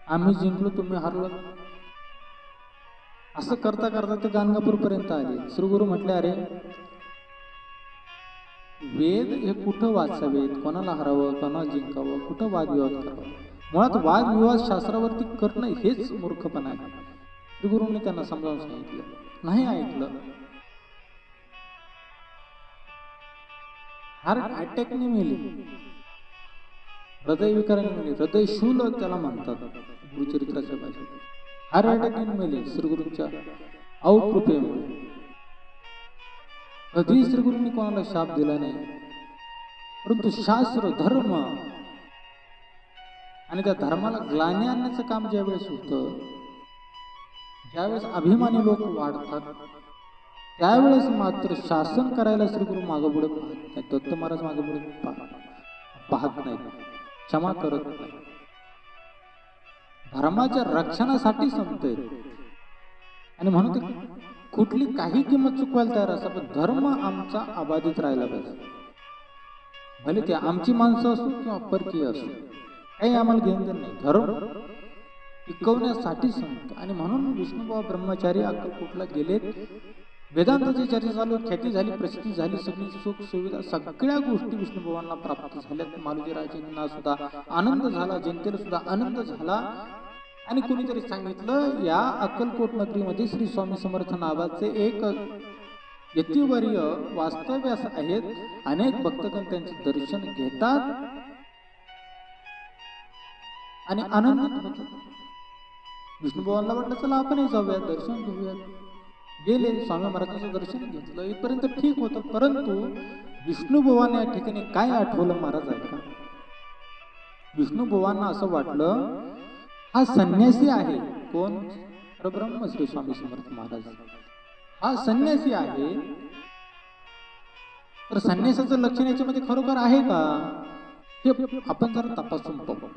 आम्ही जिंकलो तुम्ही हारलो. असं करता करता ते गाणगापूर पर्यंत आले. श्रीगुरु म्हटले, अरे वेद हे कुठं वाचावेत, कोणाला हरावं, कोणाला जिंकावं, कुठं वादविवाद करावं. मुळात वादविवाद शास्त्रावरती करणं हेच मूर्खपणा आहे. श्रीगुरूंनी त्यांना समजावून सांगितलं, नाही ऐकलं. हार्ट अटॅकने मेले, हृदय विकाराने मेले, हृदय शूल त्याला म्हणतात गुरुचरित्राच्या भाषेत. हार्ट अटॅकने मेले श्रीगुरूंच्या अवकृपेमुळे. कधी श्रीगुरूंनी कोणाला शाप दिला नाही, परंतु शास्त्र धर्म आणि त्या धर्माला ग्लानी आणण्याचं काम ज्यावेळेस होतं, ज्यावेळेस अभिमानी लोक वाढतात, त्यावेळेस मात्र शासन करायला श्रीगुरु मागं पुढे पाहत नाही. दत्त महाराज मागं पुढे पाहत नाही, क्षमा करत नाही. धर्माच्या रक्षणासाठी संत आहेत आणि म्हणून ते कुठली काही किंमत चुकवायला तयार असतात. पण धर्म आमचा अबाधित राहायला पाहिजे, भले ते आमची माणसं असो किंवा परकीय असो, काही आम्हाला घेऊन नाही. धर्म टिकवण्यासाठी संत. आणि म्हणून विष्णुभाऊ ब्रह्मचारी अक्कलकोटला गेलेत. वेदांताची चर्चा चालू, ख्याती झाली, प्रसिद्धी झाली, सगळी सुख सुविधा सगळ्या गोष्टी विष्णुभावांना प्राप्त झाल्यात. मालुजीराजेंना सुद्धा आनंद झाला, जनतेला सुद्धा आनंद झाला. आणि कोणीतरी सांगितलं, या अक्कलकोट नगरीमध्ये श्री स्वामी समर्थ नावाचे एक यतिवर्य वास्तव्यास आहेत. अनेक भक्तगण त्यांचे दर्शन घेतात आणि आनंदित होतात. विष्णुभावांना वाटलं, चला आपणही जाऊया, दर्शन घेऊया. गेले, स्वामी महाराजांचं दर्शन घेतलं, इथपर्यंत ठीक होतं. परंतु विष्णुभावांना या ठिकाणी काय आठवलं महाराज आहे का? विष्णुभावांना असं वाटलं, हा संन्यासी आहे. कोण? परब्रह्म श्री स्वामी समर्थ महाराज. हा संन्यासी आहे, तर संन्यासाचं लक्षण याच्यामध्ये खरोखर आहे का, हे आपण जरा तपासून पाहू.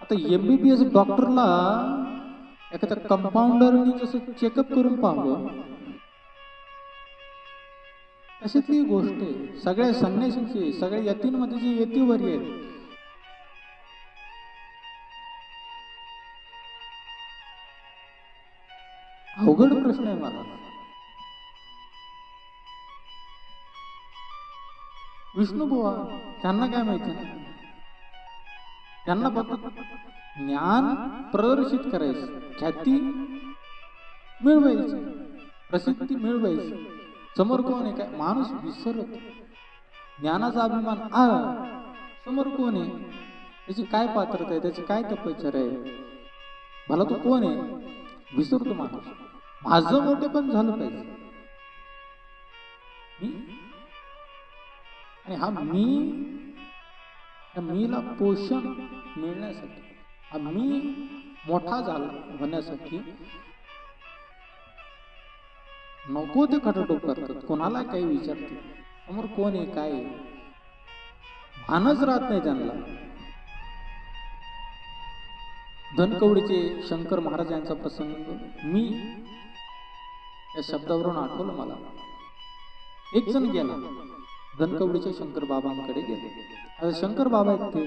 आता MBBS डॉक्टरला एखाद्या कंपाऊंडरनी जसं चेकअप करून पाहावं, अशातली गोष्ट आहे. सगळ्या संन्यासींची, सगळ्या यतींमध्ये जे यतिवर्य आहेत, अवघड प्रश्न आहे मला. विष्णुबुवा त्यांना काय माहिती नाही, त्यांना फक्त ज्ञान प्रदर्शित करायचं, ख्याती मिळवायची, प्रसिद्धी मिळवायची. समोर कोण आहे काय माणूस विसरत, ज्ञानाचा अभिमान समोर कोण आहे, त्याची काय पात्रता आहे, त्याची काय तपश्चर्या आहे, मला तो कोण आहे विसरतो माणूस. माझं मोठे पण झालं पाहिजे आणि हा मीला पोषण मिळण्यासाठी, हा मी मोठा झाला होण्यासाठी नको ते खटाटोप करतात, कोणाला काही विचारते, समोर कोण आहे काय आहे भानच राहत नाही त्यांना. धनकवडीचे शंकर महाराज यांचा प्रसंग मी या शब्दावरून आठवलं मला. एक जण गेला धनकवडीच्या शंकर बाबांकडे गेले. आता शंकर बाबा आहेत ते,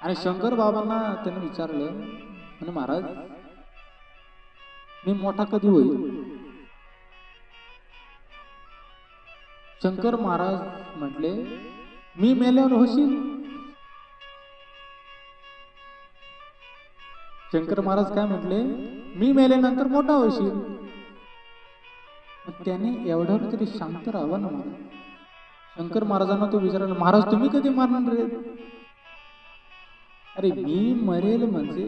आणि शंकर बाबांना त्याने विचारलं म्हणे महाराज मी मोठा कधी होईल. शंकर महाराज म्हटले मी मेल्यावर होशील. शंकर महाराज काय म्हटले मी मेल्यानंतर मोठा होशील. त्याने एवढ्यावर तरी शांत राहावं ना मला. शंकर महाराजांना तो विचारला महाराज तुम्ही कधी मरणार रे. अरे मी मरेल म्हणजे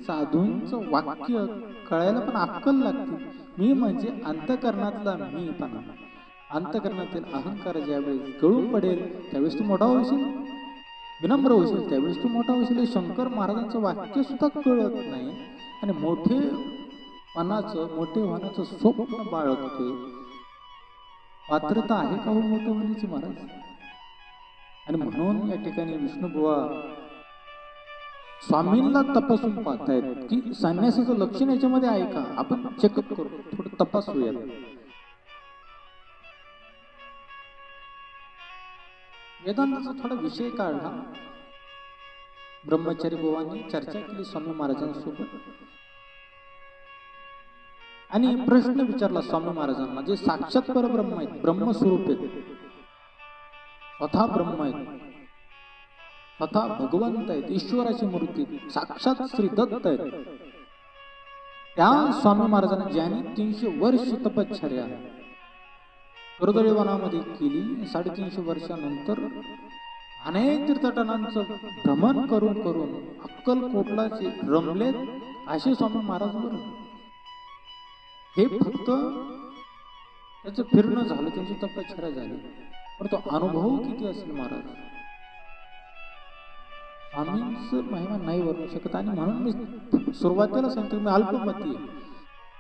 साधूंचं वाक्य कळायला पण अक्कल लागते. मी म्हणजे अंतकरणातला मीपणा, अंतकरणातील अहंकार ज्यावेळेस गळून पडेल त्यावेळेस तू मोठा होशील, विनम्र होशील त्यावेळेस तू मोठा होशील. शंकर महाराजांचं वाक्य सुद्धा कळत नाही आणि मोठे होण्याचं स्वप्न बाळगतोय. पात्रता आहे का हो मोठं होण्याची महाराज. आणि म्हणून या ठिकाणी विष्णुबुवा स्वामींना तपासून पाहतायत की संन्यासाचं लक्षण याच्यामध्ये आहे का, आपण चेकअप करू, थोडं तपासूया. वेदांताचा थोडा विषय काढला. ब्रह्मचारी बुवांनी चर्चा केली स्वामी महाराजांसोबत आणि प्रश्न विचारला स्वामी महाराजांना, जे साक्षात परब्रह्म आहेत, ब्रह्मस्वरूप आहेत, स्वतः ब्रह्म आहेत, स्वतः भगवंत आहेत, ईश्वराची मूर्ती साक्षात श्री दत्त आहेत. त्या स्वामी महाराजांना ज्यांनी 300 वर्ष तपश्चर्या कर्दळी वनामध्ये केली, 350 वर्षानंतर अनेक तीर्थटनांचं भ्रमण करून करून अक्कलकोटलाचे रमलेत असे स्वामी महाराज बर. हे फक्त त्याचं फिरणं झालं, त्यांची तपश्चर्या झाली, पण तो अनुभव किती असेल महाराज. स्वामींचं महिमा नाही वर्णू शकत. आणि म्हणून मी सुरुवातीला सांगतो मी अल्पमती,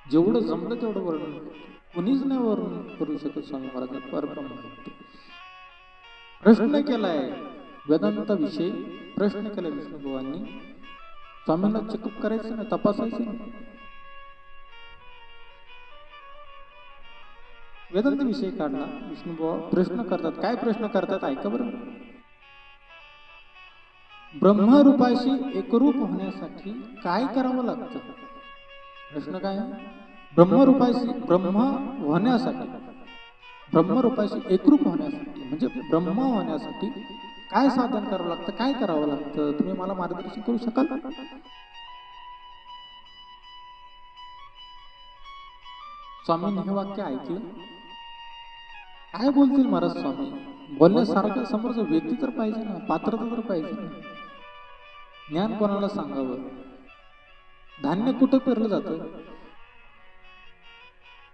जेवढं जमलं तेवढं वर्णन करतो, कुणीच नाही वर्णन करू शकत स्वामी महाराज परब्रह्म. प्रश्न केलाय वेदांता विषयी, प्रश्न केलाय विष्णुबुवांनी. स्वामींना चेकअप करायचं ना, तपासायचं ना. वेदांत विषय काढला. विष्णुबुवा प्रश्न करतात. काय प्रश्न करतात ऐका बरं. ब्रह्मरूपाशी एकरूप होण्यासाठी काय करावं लागतं. प्रश्न काय, ब्रह्मरूपाशी ब्रह्मरूपाशी एकरूप होण्यासाठी म्हणजे ब्रह्म होण्यासाठी काय साधन करावं लागतं, काय करावं लागतं, तुम्ही मला मार्गदर्शन करू शकाल. स्वामींनी हे वाक्य ऐकलं. काय बोलतील महाराज स्वामी, बोलण्यासारखं समोरचा व्यक्ती तर पाहिजे ना, पात्रता तर पाहिजे ना. ज्ञान कोणाला सांगावं. धान्य कुठं पेरलं जातं,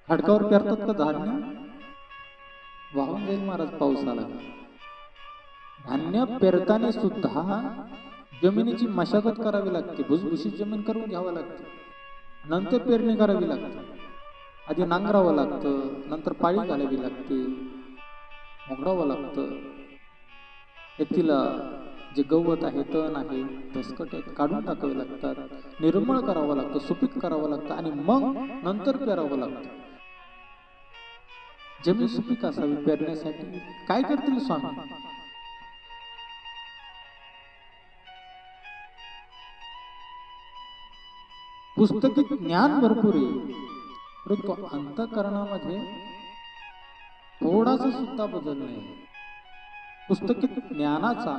खडकावर पेरतात का धान्य, वाहून जाईल महाराज पावसाला. धान्य पेरताना सुद्धा जमिनीची मशागत करावी लागते, भुसभुशीत जमीन करून घ्यावं लागते, नंतर पेरणी करावी लागते. आधी नांगरावं लागतं, नंतर पाळी घालावी लागते, मोगडावं लागतं. शेतीला जे गवत आहे, तण आहे, धसकट आहेत, काढून टाकावे लागतात, निर्मळ करावं लागतं, सुपीक करावं लागतं आणि मग नंतर पेरावं लागतं. जमीन सुपीक असावी पेरण्यासाठी. काय करतील स्वामी, पुस्तकी ज्ञान भरपूर आहे, परंतु अंतःकरणामध्ये थोडासा सुद्धा बदल नाही. पुस्तकी ज्ञानाचा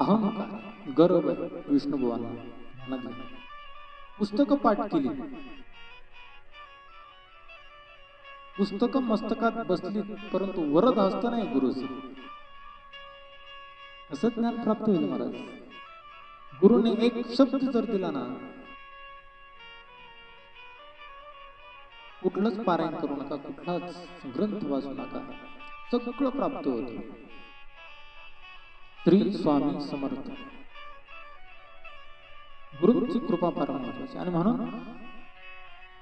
अहंकार गर्व आहे विष्णुबुवांना. पुस्तकं पाठ केली, पुस्तकं मस्तकात बसली, परंतु वरद हस्त नाही गुरुचे. असं ज्ञान प्राप्त होईल महाराज. गुरुने एक शब्द जर दिला ना, कुठलंच पारायण करू नका, कुठलाच ग्रंथ वाचू नका, सगळं प्राप्त होतं. श्री स्वामी समर्थ. गुरुची कृपा फार महत्वाची. आणि म्हणून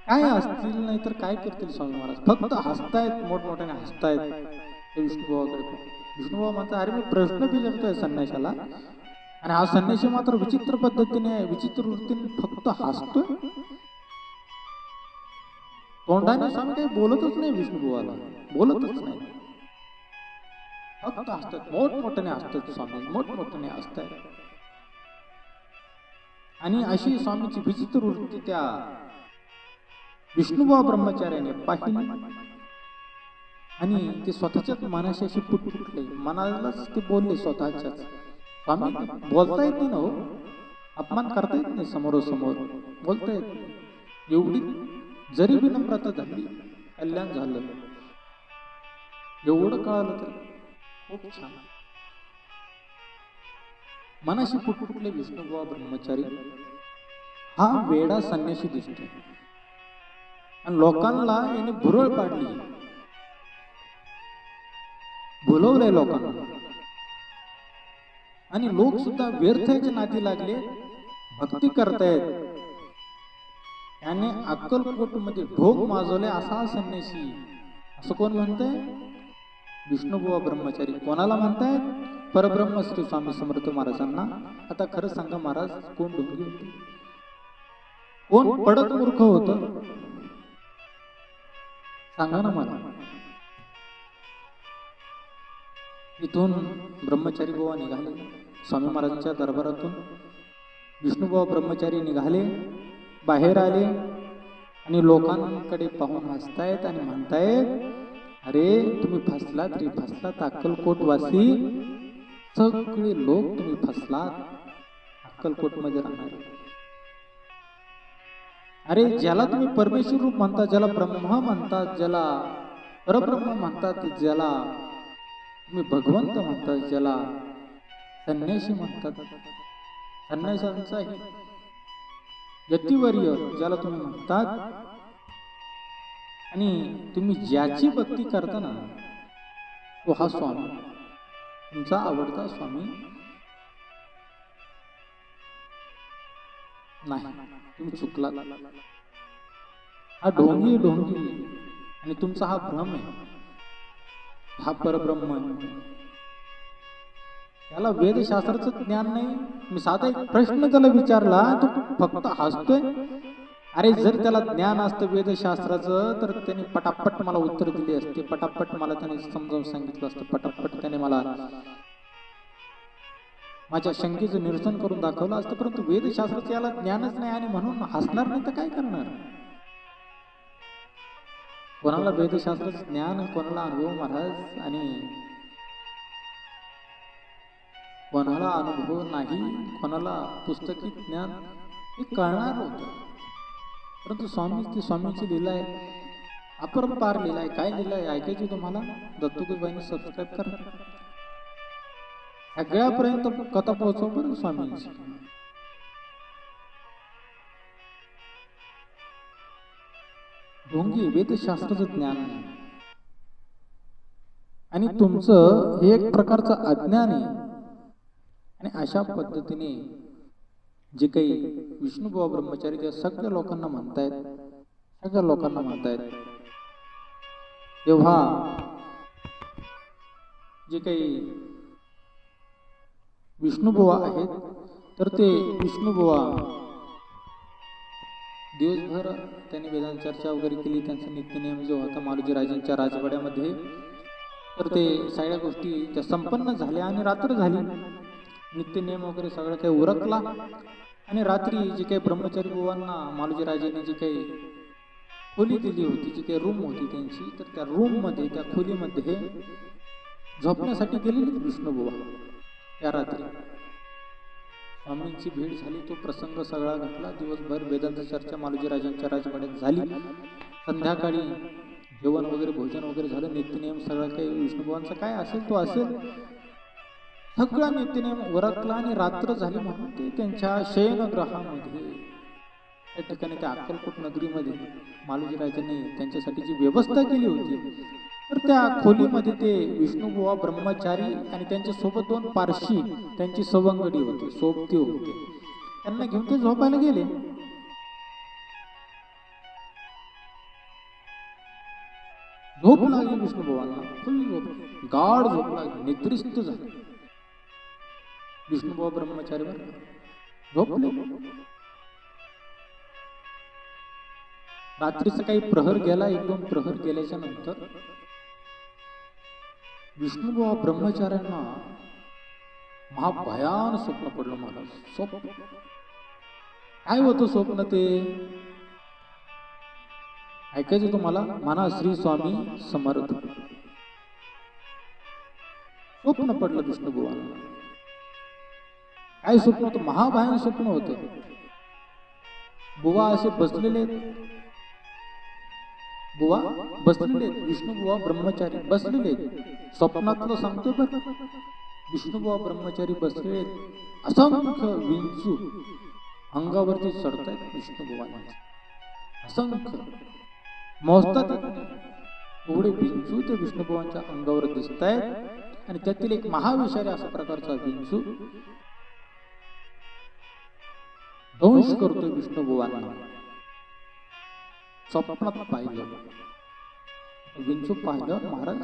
काय असतील नाही तर काय करतील स्वामी महाराज, फक्त हसतायत, मोठमोठ्याने हसतायत. विष्णुभावाकडे विष्णुभाव म्हणतात, अरे मी प्रश्न विचारतोय संन्याशाला, आणि हा संन्याशी मात्र विचित्र पद्धतीने विचित्र वृत्तीने फक्त हसतोय. तोंडाने स्वामी काही बोलतच नाही, विष्णुभावाला बोलतच नाही, फक्त हसतात, मोठमोठ्याने हसतात स्वामी, मोठमोठ्याने हसतात. आणि अशी स्वामीची विचित्र वृत्ती त्या विष्णुभाव ब्रह्मचार्याने पाहिली, आणि ते स्वतःच्याच मनाशी फुटफुटले, मनालाच ते बोलले स्वतःच्याच. स्वामी बोलता येत नाही ना हो, अपमान करता येत नाही, समोरासमोर बोलता येत नाही. एवढी जरी विनम्रता झाली, कल्याण झालं, एवढं कळालं तर खूप छान. मनाशी फुटफुटले विष्णुबुवा ब्रह्मचारी. हा वेडा संन्याशी दिसतो, आणि लोकांना याने भुरळ पाडली, भुलवलंय लोकांना, आणि लोक सुद्धा व्यर्थाच्या नादी लागले, भक्ती करतायत. याने अक्कलकोट मध्ये ढोक माजवले असा संन्यासी. असं कोण म्हणतंय? विष्णुबुवा ब्रह्मचारी. कोणाला म्हणतायत? परब्रह्म श्री स्वामी समर्थ महाराजांना. आता खरं सांगा महाराज, कोण ढोंगी होते, कोण पडत मूर्ख होत, सांगा ना मला. इथून ब्रह्मचारी बुवा निघाले स्वामी महाराजांच्या दरबारातून. विष्णुबुवा ब्रह्मचारी निघाले, बाहेर आले, आणि लोकांकडे पाहून हसतायत आणि म्हणतायत, अरे तुम्ही फसलात रे, फसलात अक्कलकोट वासी, सगळे लोक तुम्ही फसलात अक्कलकोट मध्ये राहणार. अरे ज्याला तुम्ही परमेश्वर रूप म्हणतात, ज्याला ब्रह्म म्हणतात, ज्याला परब्रह्म म्हणतात, ज्याला तुम्ही भगवंत म्हणतात, ज्याला संन्यासी म्हणतात, संन्यासांचाही यतिवर्य ज्याला तुम्ही म्हणतात, आणि तुम्ही ज्याची भक्ती करता ना, तो हा स्वामी, तुमचा आवडता स्वामी नाही. तुम्ही चुकला. हा ढोंगी ढोंगी, आणि तुमचा हा भ्रम आहे, हा परब्रह्म आहे. त्याला वेदशास्त्राचं ज्ञान नाही. मी साधा एक प्रश्न त्याला विचारला, तो फक्त हसतोय. अरे जर त्याला ज्ञान असतं वेदशास्त्राचं, तर त्याने पटापट मला उत्तर दिले असते, पटापट मला त्याने समजावून सांगितलं असतं, पटापट त्याने मला माझ्या शंकेचं निरसन करून दाखवलं असतं. परंतु वेदशास्त्राचं याला ज्ञानच नाही, आणि म्हणून हसणार नाही तर काय करणार. कोणाला वेदशास्त्राचं ज्ञान, कोणाला अनुभव महाराज, आणि कोणाला अनुभव नाही, कोणाला पुस्तकी ज्ञान, हे कळणार होतं. परंतु स्वामीची लीला आहे, अपरंपार लीला आहे. काय लीला आहे ऐकायची तुम्हाला? दत्तगुरुबाईंनी सबस्क्राईब करा, सगळ्यापर्यंत कथा पोहोचव बरं स्वामींची. ढोंगी वेदशास्त्राचं ज्ञान नाही, आणि तुमचं हे एक प्रकारचं अज्ञान आहे. आणि अशा पद्धतीने जे काही विष्णुबुवा ब्रह्मचारी त्या सगळ्या लोकांना म्हणतायत, सगळ्या लोकांना म्हणतायत, तेव्हा जे काही विष्णुबुवा आहेत, तर ते विष्णुबुवा दिवसभर त्यांनी वेदांत चर्चा वगैरे केली. त्यांचा नित्यनेम जो होता मालोजी राजांच्या राजवाड्यामध्ये, तर ते सगळ्या गोष्टी त्या संपन्न झाल्या, आणि रात्र झाली. नित्यनेम वगैरे सगळं काही उरकला, आणि रात्री जे काही ब्रह्मचारी बुवांना मालोजी राजेने जी काही खोली दिली होती, जी काही रूम होती त्यांची, तर त्या रूम मध्ये, त्या खोलीमध्ये झोपण्यासाठी गेलेले विष्णुबुवा त्या रात्री. स्वामींची भेट झाली, तो प्रसंग सगळा घडला. दिवसभर वेदांत चर्चा मालोजी राजांच्या राजवाड्यात झाली. संध्याकाळी जेवण वगैरे, भोजन वगैरे झालं. नित्यनियम सगळं काही विष्णुबुवांचा काय असेल तो असेल, सगळा नित्यनियम उरकला आणि रात्र झाली म्हणून ते त्यांच्या शयनगृहामध्ये, त्या ठिकाणी त्या अक्कलकोट नगरीमध्ये मालोजी राजांनी त्यांच्यासाठी जी व्यवस्था केली होती, तर त्या खोलीमध्ये ते विष्णुबुवा ब्रह्मचारी आणि त्यांच्या सोबत 2 पारशी त्यांची सवंगडी होती, सोबती होते, त्यांना घेऊन ते झोपायला गेले. झोप लागली विष्णुबुवांना, फुल झोप, गाढ झोप लागली, निद्रिस्त झाले विष्णुबुवा ब्रह्मचारीवर झोपले. रात्रीचा काही प्रहर गेला, 1-2 प्रहर गेल्याच्या नंतर विष्णुबुवा ब्रह्मचार्यांना महाभयान स्वप्न पडलं. मला स्वप्न काय होतं, स्वप्न ते ऐकायचं तुम्हाला. म्हणा श्री स्वामी समर्थ. स्वप्न पडलं विष्णुबुवांना. काय स्वप्न होतं, महाभयान स्वप्न होतं. बुवा असे बसलेले, बुवा बसलेले, विष्णुबुवा ब्रह्मचारी बसलेले. स्वप्नातलं सांगतो बरं, विष्णुबुवा ब्रह्मचारी बसलेले, असंख्य विंचू अंगावरती चढतायत विष्णुबुवांना, असंख्य मोजतात एवढे विंचू ते विष्णुबुवांच्या अंगावर दिसत आहेत. आणि त्यातील एक महाविषारी अशा प्रकारचा विंचू दंश करतोय विष्णुबुवांना. स्वप्नात पाहिलं, विंचू पाहिलं. महाराज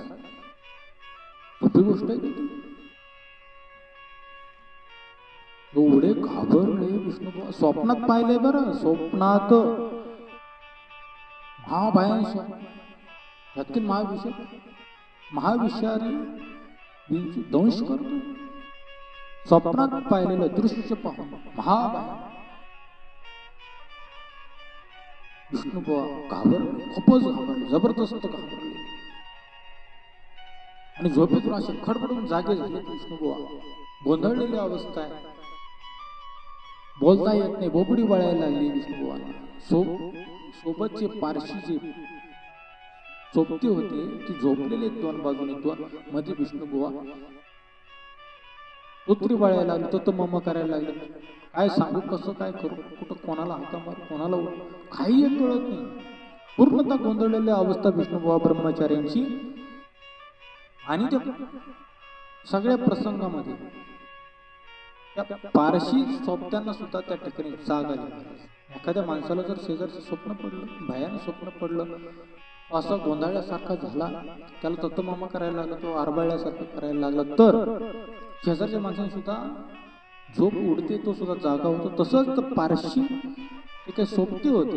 सोपी गोष्ट आहे ती. एवढे घाबरले विष्णुबुवा. स्वप्नात पाहिले बरं, स्वप्नात महाभयान स्वप्न, त्यातील महाविषारी विंचू दंश करतो. स्वप्नात पाहिलेलं दृश्य पाहून महाभयान विष्णुबुवा घाबरले, खूपच घाबरले, जबरदस्त घाबरले. आणि झोपेतून असे खडबडून जागे झाले विष्णुबुवा. गोंधळलेली अवस्था आहे, बोलता येत नाही, बोबडी वळायला लागली विष्णुबुवांना. सोबतचे पारशी जे सोबती होते ती झोपलेले 2 बाजूने, 2 मध्ये विष्णुबुवा. तोत्री वळायला लागली, तो मम करायला लागले. काय सांगू, कसं काय करू, कुठं कोणाला हाका मार, कोणाला काही कळत नाही. पूर्णतः गोंधळलेली अवस्था विष्णुबुवा ब्रह्मचार्यांची. आणि त्या सगळ्या प्रसंगामध्ये त्या पारशी सोबत्यांना सुद्धा त्या ठिकाणी जाग आली. एखाद्या माणसाला जर शेजारचं स्वप्न पडलं, भयानक स्वप्न पडलं, असा गोंधळल्यासारखा झाला, त्याला तत्वमामा करायला लागला, तो आरबाळल्यासारखं करायला लागला, तर शेजारच्या माणसाने सुद्धा झोप उडते, तो सुद्धा जागा होतो. तसंच तर पारशी जे काही सोबते होते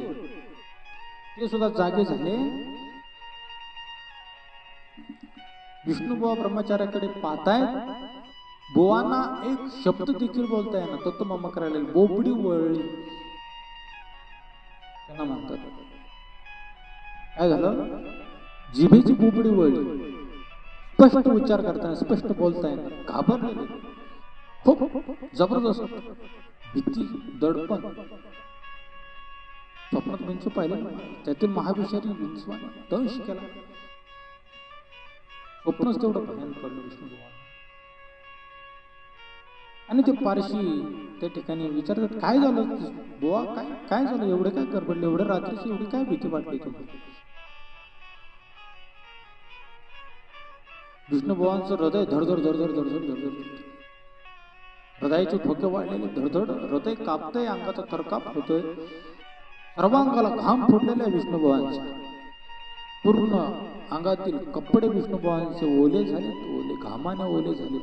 ते सुद्धा जागे झाले. विष्णुबुवा ब्रह्मचार्याकडे पाहतायत. बुवांना एक शब्द देखील बोलता येणार, तत्वमामा करायला बोबडी वळली त्यांना म्हणतात. काय झालं, जिभेची बोबडी वळली, स्पष्ट उच्चार करताना, स्पष्ट बोलता येणार. घाबरलेले, खूप जबरदस्त भीती, दडपण. स्वप्नात विंचू पाहिलं, त्यातील महाविषारी विंचवाने दंश केला. स्वप्नच तेवढं भयान पडलं विष्णुबुवा. आणि ते पारशी त्या ठिकाणी विचारतात, काय झालं बुवा, काय झालं, एवढे काय गडबडले, एवढ्या रात्रीची एवढी काय भीती वाटली तुम्हाला. विष्णुबुवांचं हृदय धडधड धडधड धडधड धडधड, हृदयाचे ठोके वाढलेले, धडधड, हृदय कापतय, अंगाचा थरकाप होतोय, सर्वांगाला घाम फुटलेला विष्णुबुवांच्या. पूर्ण अंगातील कपडे विष्णुबुवांचे ओले झाले, ओले घामाने ओले झाले,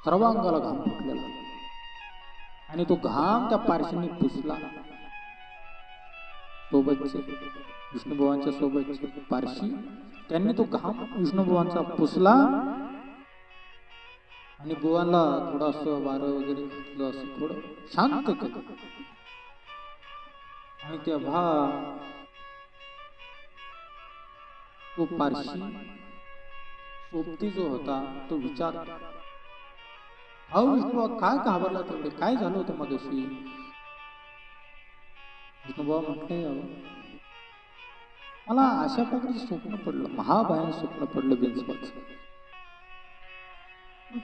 सर्वांगाला घाम फुटलेला. आणि तो घाम त्या पारशीने पुसला. सोबतचे विष्णुबुवांच्या सोबतचे पारशी, त्यांनी तो घाम विष्णुबुवांचा पुसला. आणि बुवाला थोडं असं वारं वगैरे घातलं, असं थोडं शांत केलं. आणि तेव्हा तो पारशी सोबती जो होता तो विचार, अहो विष्णुबा काय घाबरला तेवढे, काय झालं होतं मगाशी? विष्णुबा म्हटले, मला अशा प्रकारचं स्वप्न पडलं, महाभयान स्वप्न पडलं बिनसवाच.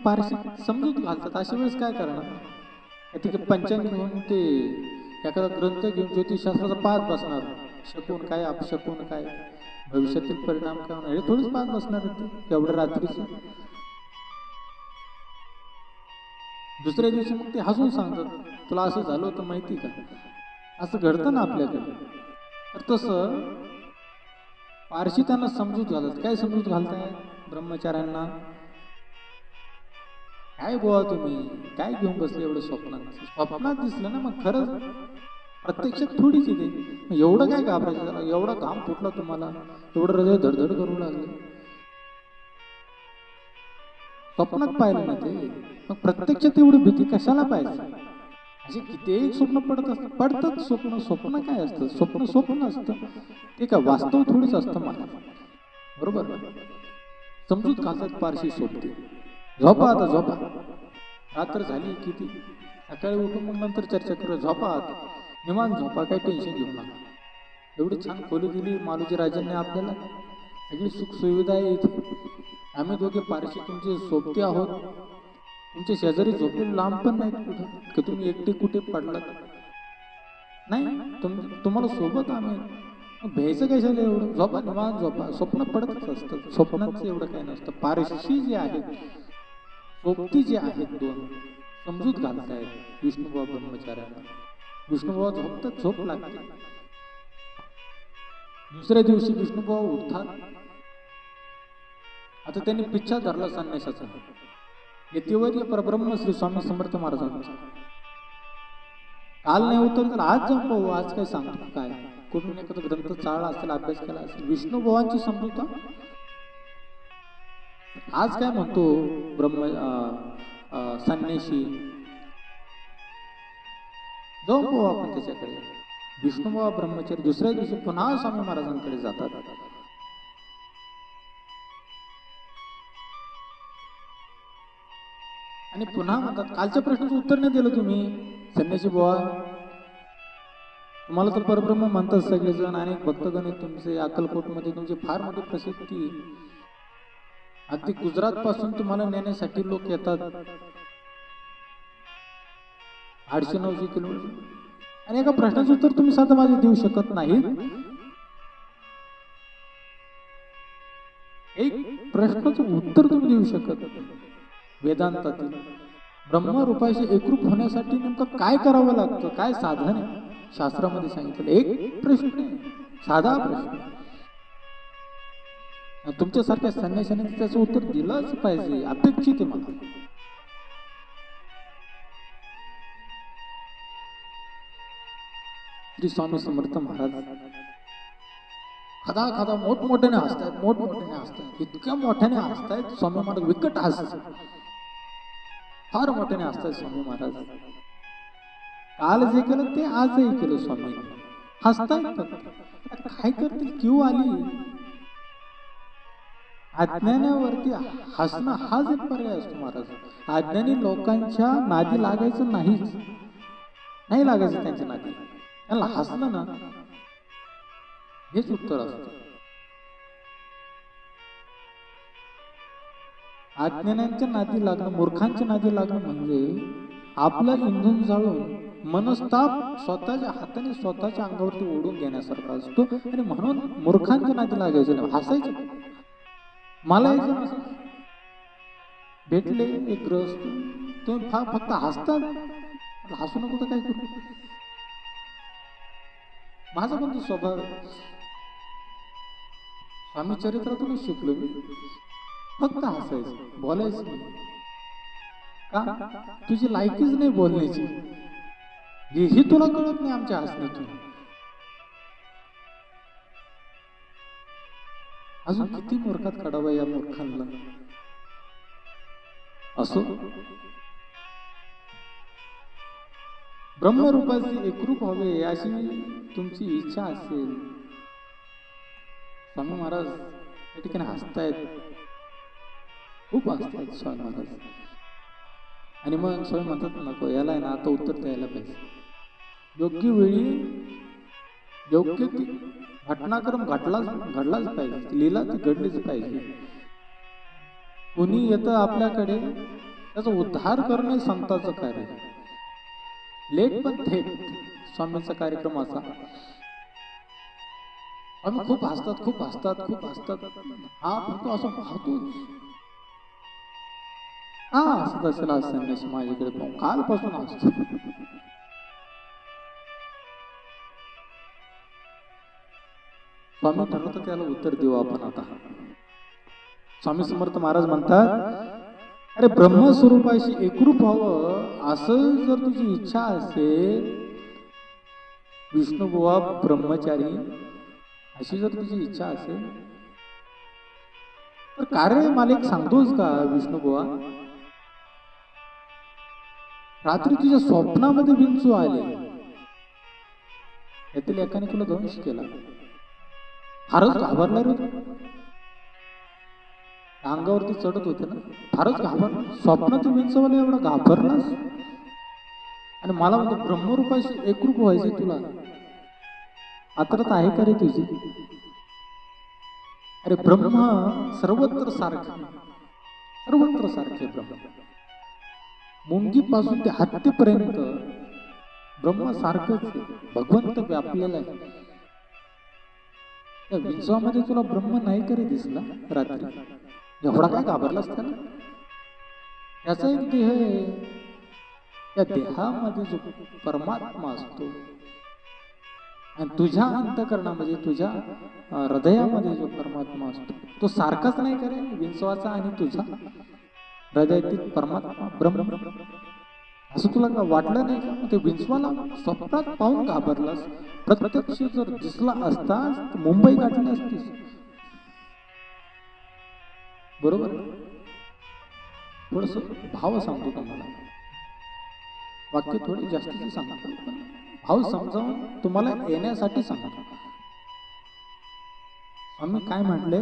पारशी समजूत घालतात, अशा वेळेस काय करणार? ठीक आहे, पंचांग घेऊन ते एखादा ग्रंथ घेऊन ज्योतिषशास्त्राचा पाठ बसणार, शकून काय अपशकून काय, भविष्यातील परिणाम काय होणार हे थोडीच पाठ बसणार होते एवढ्या रात्रीच. दुसऱ्या दिवशी मग ते हसून सांगतात, तुला असं झालं होतं माहिती का? असं घडतं ना आपल्याकडे. तर तसं पारशी त्यांना समजूत घालत. काय समजूत घालताय ब्रह्मचार्यांना? काय बुवा तुम्ही काय घेऊन बसले एवढं स्वप्नात? स्वप्नात दिसलं ना, मग खरंच प्रत्यक्षात थोडीच येते. एवढं काय घाबरायचं त्याला? एवढा घाम फुटला तुम्हाला, एवढं हृदय धडधड करू लागले, स्वप्नात पाहिलं ना ते. मग प्रत्यक्षात एवढी भीती कशाला पाहिजे? असे कितीही स्वप्न पडतात स्वप्न. स्वप्न काय असतं? स्वप्न स्वप्न असतं, ते काय वास्तव थोडीच असतं मला. बरोबर? समजूत घालतात पारशी सोबती. झोपा आता, झोपा, रात्र झाली किती, सकाळी उठून मग नंतर चर्चा करू, झोपा आता, निवांत झोपा, काही टेन्शन घेऊ नका. एवढी छान खोली दिली मालूजी राजांनी आपल्याला, सगळी सुख सुविधा आहे इथे. आम्ही दोघे पारशी तुमचे सोबती आहोत, तुमचे शेजारी झोपले लांब पण नाहीत कुठे, की तुम्ही एकटे कुठे पडलात नाही, तुम्हाला सोबत आम्ही. भ्यायचं कशाला एवढं? झोपा, निवांत झोपा. स्वप्न पडतच असतं, स्वप्नाचं एवढं काही नसतं. पारशी जे आहेत, सोबती जे आहेत दोन, समजूत घालतायत विष्णुबुवा ब्रह्मचार्यांना. विष्णुबुवा झोपतात, झोप लागते. दुसऱ्या दिवशी विष्णुबुवा उठतात. आता त्यांनी पिच्छा धरला संन्यासाचा. यतिवर्य परब्रह्म श्री स्वामी समर्थ महाराजांचा. काल नाही उतर तर आज जाऊन पाहू, आज काय सांगतो काय, कुठून एखादा ग्रंथ चाळला असेल, अभ्यास केला असेल, विष्णुबुवांची समजूत आज काय म्हणतो ब्रह्म संन्याशी, जाऊन पाहू आपण त्याच्याकडे. विष्णुबुवा ब्रह्मचारी दुसऱ्या दिवशी पुन्हा स्वामी महाराजांकडे जातात. आणि पुन्हा म्हणतात, कालच्या प्रश्नाचं उत्तर नाही दिलं तुम्ही संन्यासी बुवा. तुम्हाला तर परब्रह्म म्हणतात सगळेजण, अनेक भक्तगण आहेत तुमचे, अक्कलकोटमध्ये तुमची फार मोठी प्रसिद्धी, अगदी गुजरात पासून तुम्हाला नेण्यासाठी लोक येतात, 800-900 किलोमीटर. आणि एका प्रश्नाचं उत्तर तुम्ही साधं माझे देऊ शकत नाही. एक प्रश्नाचं उत्तर तुम्ही देऊ शकत. वेदांतातील ब्रह्मरूपाशी एकरूप होण्यासाठी नेमकं काय करावं लागतं, काय साधन आहे शास्त्रामध्ये सांगितलं. एक प्रश्न, साधा प्रश्न. तुमच्यासारख्या संन्याशाने त्याचं उत्तर दिलंच पाहिजे, अपेक्षित आहे मला. श्री स्वामी समर्थ महाराज खदा खदा मोठमोठ्याने हसतायत, मोठमोठ्याने हसतायत, इतक्या मोठ्याने हसतायत स्वामी महाराज, विकट हसत, फार मोठ्याने हसतायत स्वामी महाराज. काल जे केलं ते आजही केलं स्वामी, हसतायत. काय करतील, क्यू आली. अज्ञानावरती हसणं हाच एक पर्याय असतो महाराज. अज्ञानी लोकांच्या नादी लागायचं नाहीच, नाही लागायचं त्यांच्या नादी. त्यांना हसलं ना हेच उत्तर असतं. अज्ञानांच्या नादी लागणं, मूर्खांच्या नादी लागणं म्हणजे आपलं इंधन जाळून मनस्ताप स्वतःच्या हाताने स्वतःच्या अंगावरती ओढून घेण्यासारखा असतो. आणि म्हणून मूर्खांच्या नादी लागायचं नाही, हसायचं. मला एक जण असं भेटले, एक ग्रस्त, तुम्ही फक्त हसतात, हसू नको तर काय करू. माझा पण तो स्वभाव आहे, स्वामी चरित्रातूनच शिकलो मी, फक्त हसायचं, बोलायचं नाही. का? तुझी लायकीच नाही बोलण्याची, ही तुला कळत नाही आमच्या हसण्यातून. अजून किती मूर्खात काढावा या मूर्खांना. असो ब्रह्मरूपाचे एकरूप व्हावे अशी तुमची इच्छा असेल. स्वामी महाराज या ठिकाणी हसतायत, खूप हसतायत स्वामी महाराज. आणि मग स्वामी म्हणतात नको, याला आहे ना आता उत्तर द्यायला पाहिजे. योग्य वेळी योग्य ती घटनाक्रम घडलाच पाहिजे, लीला ती घडलीच पाहिजे. कुणी येतं आपल्याकडे, त्याचा उद्धार करणे संतांचं कार्य. लेट पण थेट स्वामींचा कार्यक्रम असा. आम्ही खूप हसतात, खूप हसतात, खूप हसतात. हा फक्त असं पाहतोच, हा हसत असेल आज संन्यासी माझ्याकडे पाहून, कालपासून हसतो. स्वामी ठरवतं त्याला उत्तर देऊ आपण आता. स्वामी समर्थ महाराज म्हणतात, अरे ब्रह्मस्वरूपाशी एकरूप व्हावं असं जर तुझी इच्छा असेल, विष्णुबुवा ब्रह्मचारी अशी जर तुझी इच्छा असेल, तर कार्य मालिक सांगतोस का विष्णुबुवा? रात्री तुझ्या स्वप्नामध्ये विंचू आले, यातील एकाने तुला दंश केला, फारच घाबरला रे तू. अंगावरती चढत होते ना, फारच घाबरला. स्वप्नात विंचवाला एवढा घाबरलास, आणि मला म्हणतो ब्रह्मरूपाशी एकरूप व्हायचे तुला, आतरत आहे का रे तुझी? अरे ब्रह्म सर्वत्र सारखे, सर्वत्र सारखे ब्रह्म. मुंगीपासून ते हत्तीपर्यंत ब्रह्म सारखंच आहे, भगवंत व्यापलेला आहे. त्या विंचवामध्ये तुला ब्रह्म नाही करे दिसला रात्री? एवढा काय घाबरलास त्याला? त्याचा एक देह आहे, त्या देहामध्ये जो परमात्मा असतो, आणि तुझ्या अंतःकरणामध्ये, तुझ्या हृदयामध्ये जो परमात्मा असतो, तो सारखाच नाही करे विंचवाचा आणि तुझा हृदयातील परमात्मा ब्रह्म? असं तुला का वाटलं नाही का? ते विंचवाला स्वप्नात पाहून घाबरलास, प्रत्यक्ष जर दिसला असतास मुंबई गाठली असतीस. बरोबर? थोडस भाव सांगतो तुम्हाला, वाक्य थोडी जास्तीची सांगतो, पण भाव समजावून तुम्हाला येण्यासाठी सांगतो. आम्ही काय म्हटले,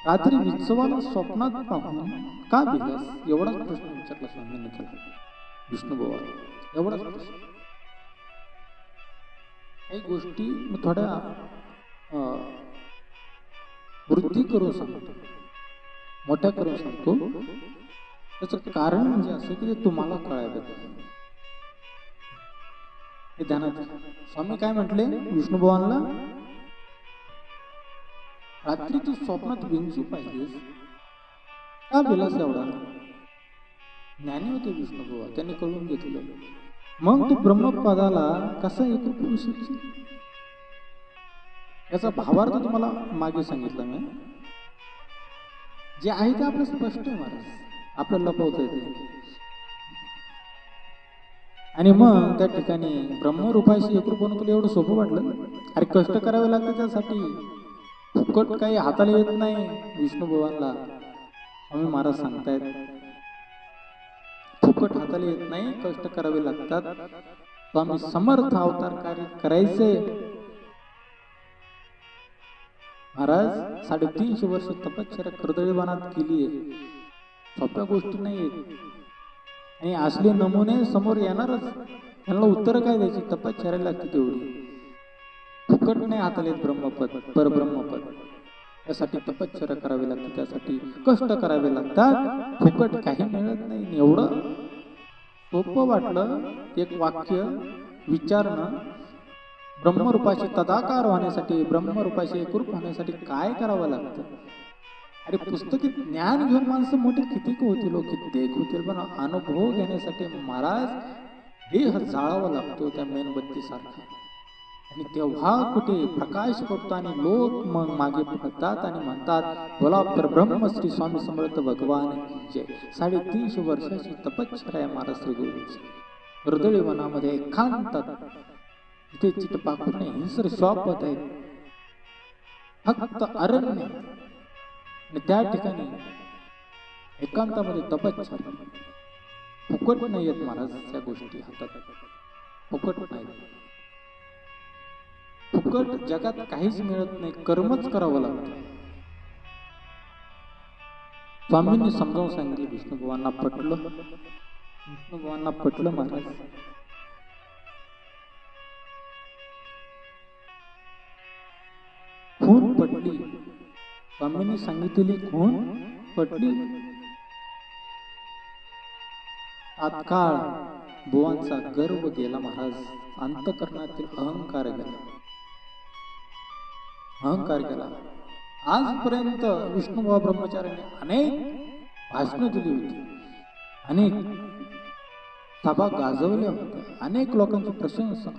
रात्री विंचवाला स्वप्नात पाहून का भिलास? एवढाच प्रश्न विचारला स्वामींनी त्याला, विष्णुबुवा. एवढाच प्रश्न. काही गोष्टी मी थोड्या वृद्धी करून सांगतो, मोठ्या करून सांगतो. त्याचं कारण म्हणजे असं की ते तुम्हाला कळायला हे ध्यानात. स्वामी काय म्हटले विष्णुबुवांना, रात्री तू स्वप्नात विंचू पाहिजेस, का भिलास एवढा? ज्ञानी होते विष्णुबुवा, त्यांनी कळून घेतलं. मग तू ब्रह्मपदाला कसा एकरूप होऊ शकशील? याचा भावार्थ तुम्हाला मागे सांगितलं मी. जे आहे ते आपलं स्पष्ट आहे महाराज, आपल्याला लपवता येते. आणि मग त्या ठिकाणी ब्रह्मरूपाशी एकरूप होणं तुला एवढं सोपं वाटलं? अरे कष्ट करावे लागते त्यासाठी, फुकट काही हाताला येत नाही. विष्णुबुवांना स्वामी महाराज सांगतायत, फुकट हाताला येत नाही, कष्ट करावे लागतात. स्वामी समर्थ अवतार कार्य करायचे. महाराज 350 वर्ष तपश्चर्या कर्दळीवनात केली आहे, सोप्या गोष्टी नाही आहेत. आणि असले नमुने समोर येणारच, त्यांना उत्तर काय द्यायची? तपश्चर्या लागते तेवढी. फुकट नाही हाताला येत ब्रह्मपद, परब्रह्मपद. त्यासाठी तपश्चर्या करावी लागते, त्यासाठी कष्ट करावे लागतात. फुकट काही मिळत नाही. एवढं सोपं वाटलं एक वाक्य विचारणं. ब्रह्मरूपाशी तदाकार होण्यासाठी, ब्रह्मरूपाशी एकरूप होण्यासाठी काय करावं लागतं? अरे पुस्तकी ज्ञान घेऊन माणसं मोठे कितीक होतील, कित्येक होतील, पण अनुभव घेण्यासाठी महाराज देह जाळावा लागतो त्या मेणबत्ती सारखा. आणि तेव्हा कुठे प्रकाश पडतो आणि लोक मग मागे पडतात आणि म्हणतात, बोला परब्रह्म श्री स्वामी समर्थ भगवान की जय. 350 वर्षाची तपश्चर्या आहे महाराज श्री गुरुची. कर्दळी वनामध्ये एकांतात, तिथे चित्तपाखरूने हिंसर श्वापत आहेत, फक्त अरण्य. आणि त्या ठिकाणी एकांतामध्ये तपश्चर्या. फुकट नाही येत महाराज त्या गोष्टी हातात, फुकट नाही. फुकट जगात काहीच मिळत नाही, कर्मच करावं लागतं. स्वामींनी समजावून सांगितलं, विष्णुभुवांना पटलं, विष्णुभुवांना पटलं महाराज. खून पटली, स्वामींनी सांगितलेली खून पटली. तात्काळ बुवांचा गर्व गेला महाराज, अंतःकरणातील अहंकार गेला, अहंकार गेला. आजपर्यंत विष्णुबुवा ब्रह्मचार्याने अनेक भाषणं दिली होती, अनेक सभा गाजवल्या होत्या, अनेक लोकांची प्रशंसा,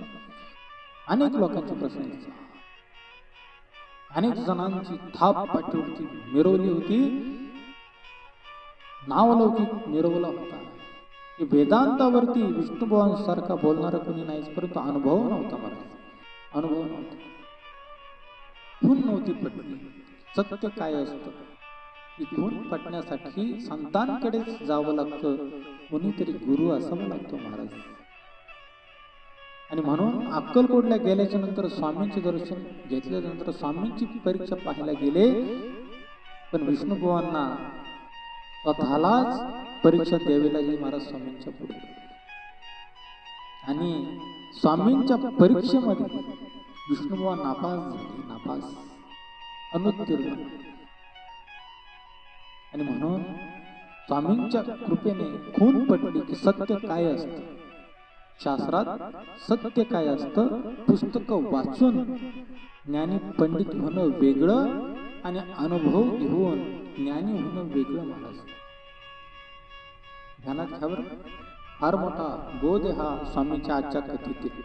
अनेक लोकांची प्रशंसा, अनेक जणांची थाप पाठीवरती मिरवली होती, नावलौकिक मिरवला होता. वेदांतावरती विष्णुबुवांसारखा बोलणारा कोणी नाहीच, परंतु अनुभव नव्हता महाराज, अनुभव नव्हता. खून नव्हती पटली. सत्य काय असतं, की खून पटण्यासाठी संतांकडेच जावं लागतं, कोणीतरी गुरु असावा लागतो महाराज. आणि म्हणून अक्कलकोटला गेल्याच्या नंतर स्वामींचे दर्शन घेतल्यानंतर स्वामींची परीक्षा पाहायला गेले, पण विष्णुबुवांना स्वतःलाच परीक्षा द्यावी लागली महाराज स्वामींच्या पुढे. आणि स्वामींच्या परीक्षेमध्ये विष्णुबुवा नापास झाले, नापास, अनुत्तीर्ण. आणि म्हणून स्वामींच्या कृपेने खून पटली की सत्य काय असतं, शास्त्रात सत्य काय असतं. पुस्तकं वाचून ज्ञानी पंडित होणं वेगळं आणि अनुभव घेऊन ज्ञानी होणं वेगळं महाराज. ध्यानात घ्यावर, फार मोठा बोध हा स्वामींच्या आजच्या कथेतील.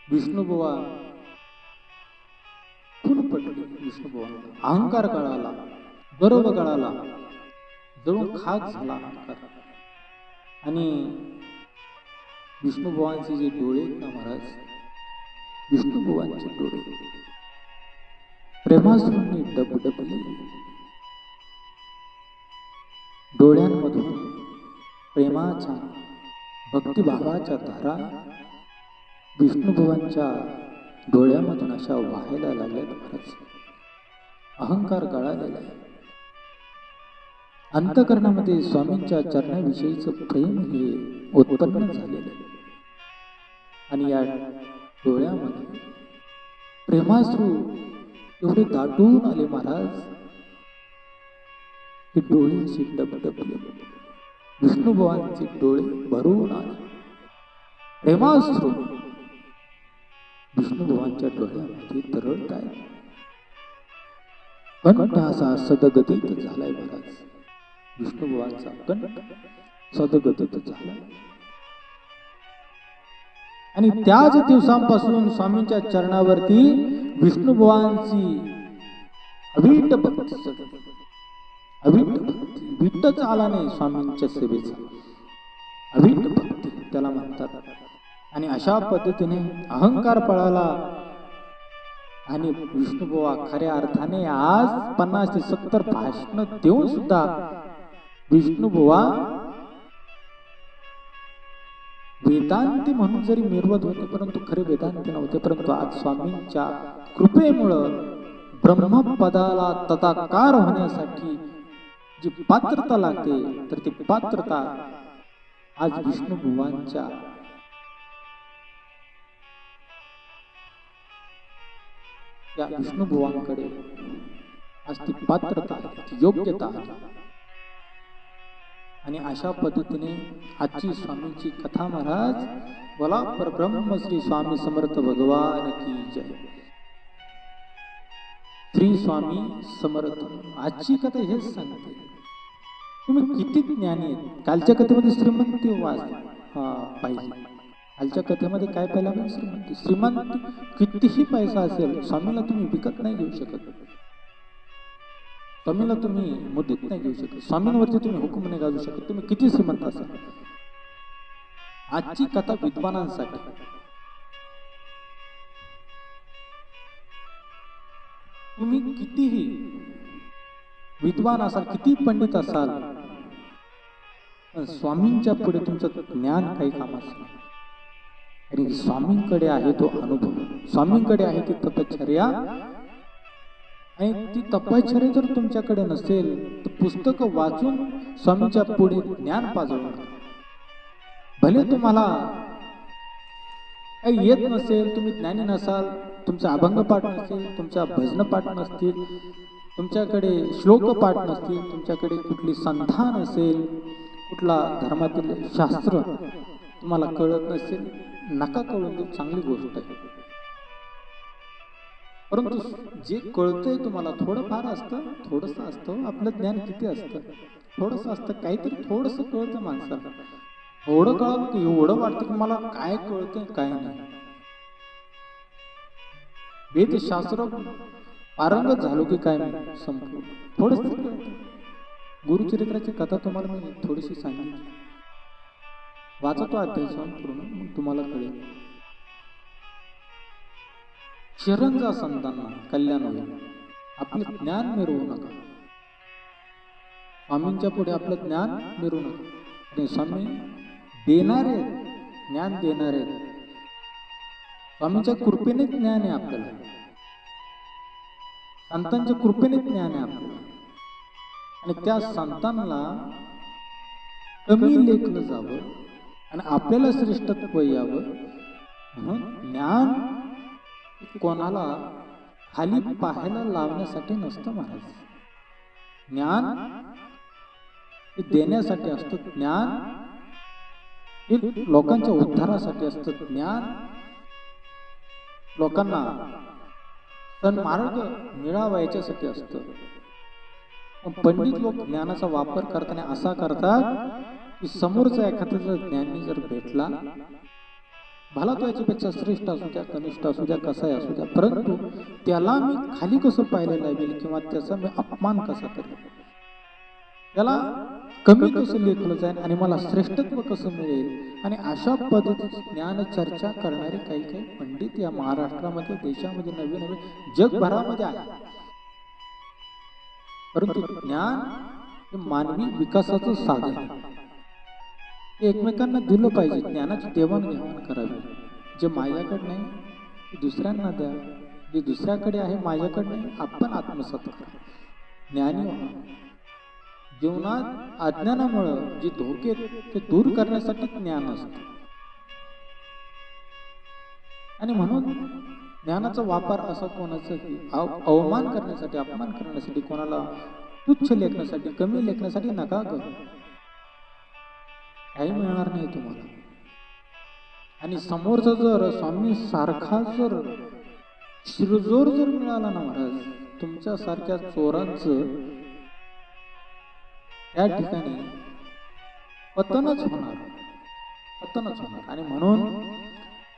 विष्णुबुवा खून पटली, विष्णुबुवा अहंकार गळाला, गर्व गळाला, जळून खाक झाला अहंकार. आणि विष्णुबुवांचे जे डोळे ना महाराज, विष्णुबुवांचे डोळे प्रेमासुरांनी डबडबले. डोळ्यांमधून प्रेमाच्या, भक्तिभावाच्या धारा विष्णुबुवांच्या डोळ्यामधून अशा वाहायला लागल्यात महाराज. अहंकार गळालेला आहे. अंतःकरणामध्ये स्वामींच्या चरणाविषयीचं प्रेम हे उत्पन्न झालेलं आहे. आणि या डोळ्यामध्ये प्रेमाश्रू एवढे दाटून आले महाराज, हे डोळे असे डबडबले. विष्णुबुवांचे डोळे भरून आले, प्रेमाश्रू विष्णुबुवांच्या डोळ्यामध्ये तरळत आहे. कंठ असा सदगतीत झालाय महाराज, विष्णुबुवांचा कंठ सदगतीत झालाय. आणि त्याच दिवसांपासून स्वामींच्या चरणावरती विष्णुबुवांची अवीट भक्ती चढली, अवीट भक्ती. विठ्ठच आला नाही स्वामींच्या सेवेचा, अवीट भक्ती त्याला म्हणतात. आणि अशा पद्धतीने अहंकार पळाला. आणि विष्णुबुवा खऱ्या अर्थाने आज 50 ते 70 भाषण देऊन सुद्धा विष्णुबुवा वेदांती म्हणून जरी मिरवत होते, परंतु खरे वेदांती नव्हते. परंतु आज स्वामींच्या कृपेमुळं ब्रह्मपदाला तदाकार होण्यासाठी जी पात्रता लागते, तर ती पात्रता आज विष्णुबुवांच्या या विष्णुबुवांकडे आज ती पात्रता आहे, ती योग्यता आहे. आणि अशा पद्धतीने आजची स्वामींची कथा महाराज. बोला परब्रह्म श्री स्वामी समर्थ भगवान की जय. श्री स्वामी समर्थ. आजची कथा हेच सांगते, तुम्ही किती ज्ञानी आहेत. कालच्या कथेमध्ये श्रीमंती पाहिजे. कालच्या कथेमध्ये काय पाहिलं आपण? श्रीमंती. श्रीमंती कितीही पैसा असेल, स्वामीला तुम्ही विकत नाही घेऊ शकत, स्वामीला तुम्ही मुद्दित नाही घेऊ शकत, स्वामींवरती तुम्ही हुकूम नाही गाजू शकत, तुम्ही किती श्रीमंत असाल. आजची कथा विद्वानांसाठी. तुम्ही कितीही विद्वान असाल, किती पंडित असाल, पण स्वामींच्या पुढे तुमचं ज्ञान काही कामाचं नाही. आणि स्वामींकडे आहे तो अनुभव, स्वामींकडे आहे ती तपश्चर्या. आणि ती तपश्चर्या जर तुमच्याकडे नसेल तर पुस्तक वाचून स्वामींच्या पुढे ज्ञान पाजवणार. भले तुम्हाला काही येत नसेल, तुम्ही ज्ञानी नसाल, तुमचा अभंग पाठ नसेल, तुमच्या भजन पाठ नसतील, तुमच्याकडे श्लोक पाठ नसतील, तुमच्याकडे कुठली संधा नसेल, कुठला धर्मातील शास्त्र तुम्हाला कळत नसेल, नका कळून देऊ, चांगली गोष्ट आहे. परंतु जे कळतंय तुम्हाला थोडंफार असतं, थोडंसं असतं. आपलं ज्ञान किती असतं? थोडंसं असतं, काहीतरी थोडंसं कळतं माणसाला. एवढं कळलं की एवढं वाटतं की मला काय कळतंय काय नाही. वेदशास्त्र पारंगत झालो की काय नाही संपूर्ण. थोडंसं कळतं. गुरुचरित्राची कथा तुम्हाला मी थोडीशी सांगितली, वाचा तो अध्याय पूर्ण, मग तुम्हाला कळेल. शरण जा संतांना, कल्याण होईल. आपलं ज्ञान मिरवू नका, स्वामींच्या पुढे आपलं ज्ञान मिरवू नका. आणि स्वामी देणारे ज्ञान देणारे, स्वामींच्या कृपेने ज्ञान आहे आपल्याला, संतांच्या कृपेने ज्ञान आहे आपल्याला. आणि त्या संतांना कमी लेखलं जावं आणि आपल्याला श्रेष्ठत्व यावं म्हणून ज्ञान कोणाला खाली पाहायला लावण्यासाठी नसतं महाराज. ज्ञान हे देण्यासाठी असतं. ज्ञान हे लोकांच्या उद्धारासाठी असतं. ज्ञान लोकांना सन्मार्ग मिळावा याच्यासाठी असतं. पंडित लोक ज्ञानाचा वापर करताना असा करतात की समोरचा एखादा जर ज्ञानी जर भेटला, भला तो याच्यापेक्षा श्रेष्ठ असू द्या, कनिष्ठ असू द्या, कसाही असू द्या, परंतु त्याला मी खाली कसं पाहायला लावेल किंवा त्याचा मी अपमान कसा करेल, त्याला कमी कसं लेखलं जाईल आणि मला श्रेष्ठत्व कसं मिळेल. आणि अशा पद्धतीची ज्ञान चर्चा करणारे काही काही पंडित या महाराष्ट्रामध्ये, देशामध्ये, नवीन नवीन जगभरामध्ये आहे. परंतु ज्ञान हे मानवी विकासाचं साधन आहे. एकमेकांना दिलं पाहिजे, ज्ञानाची देवाणघेवाण करावी. जे माझ्याकडे नाही ते दुसऱ्यांना द्या, जे दुसऱ्याकडे आहे माझ्याकडे नाही आपण आत्मसात करा. ज्ञानी व्हा. जीवनात अज्ञानामुळं जे धोके ते दूर करण्यासाठी ज्ञान असतं. आणि म्हणून ज्ञानाचा वापर असा कोणाचाही अवमान करण्यासाठी, अपमान करण्यासाठी, कोणाला तुच्छ लेखण्यासाठी, कमी लेखण्यासाठी नका करू. काही मिळणार नाही तुम्हाला. आणि समोरचा जर स्वामी सारखा जर शिरजोर जर मिळाला ना महाराज, तुमच्या सारख्या चोरांचं त्या ठिकाणी पतनच होणार, पतनच होणार. आणि म्हणून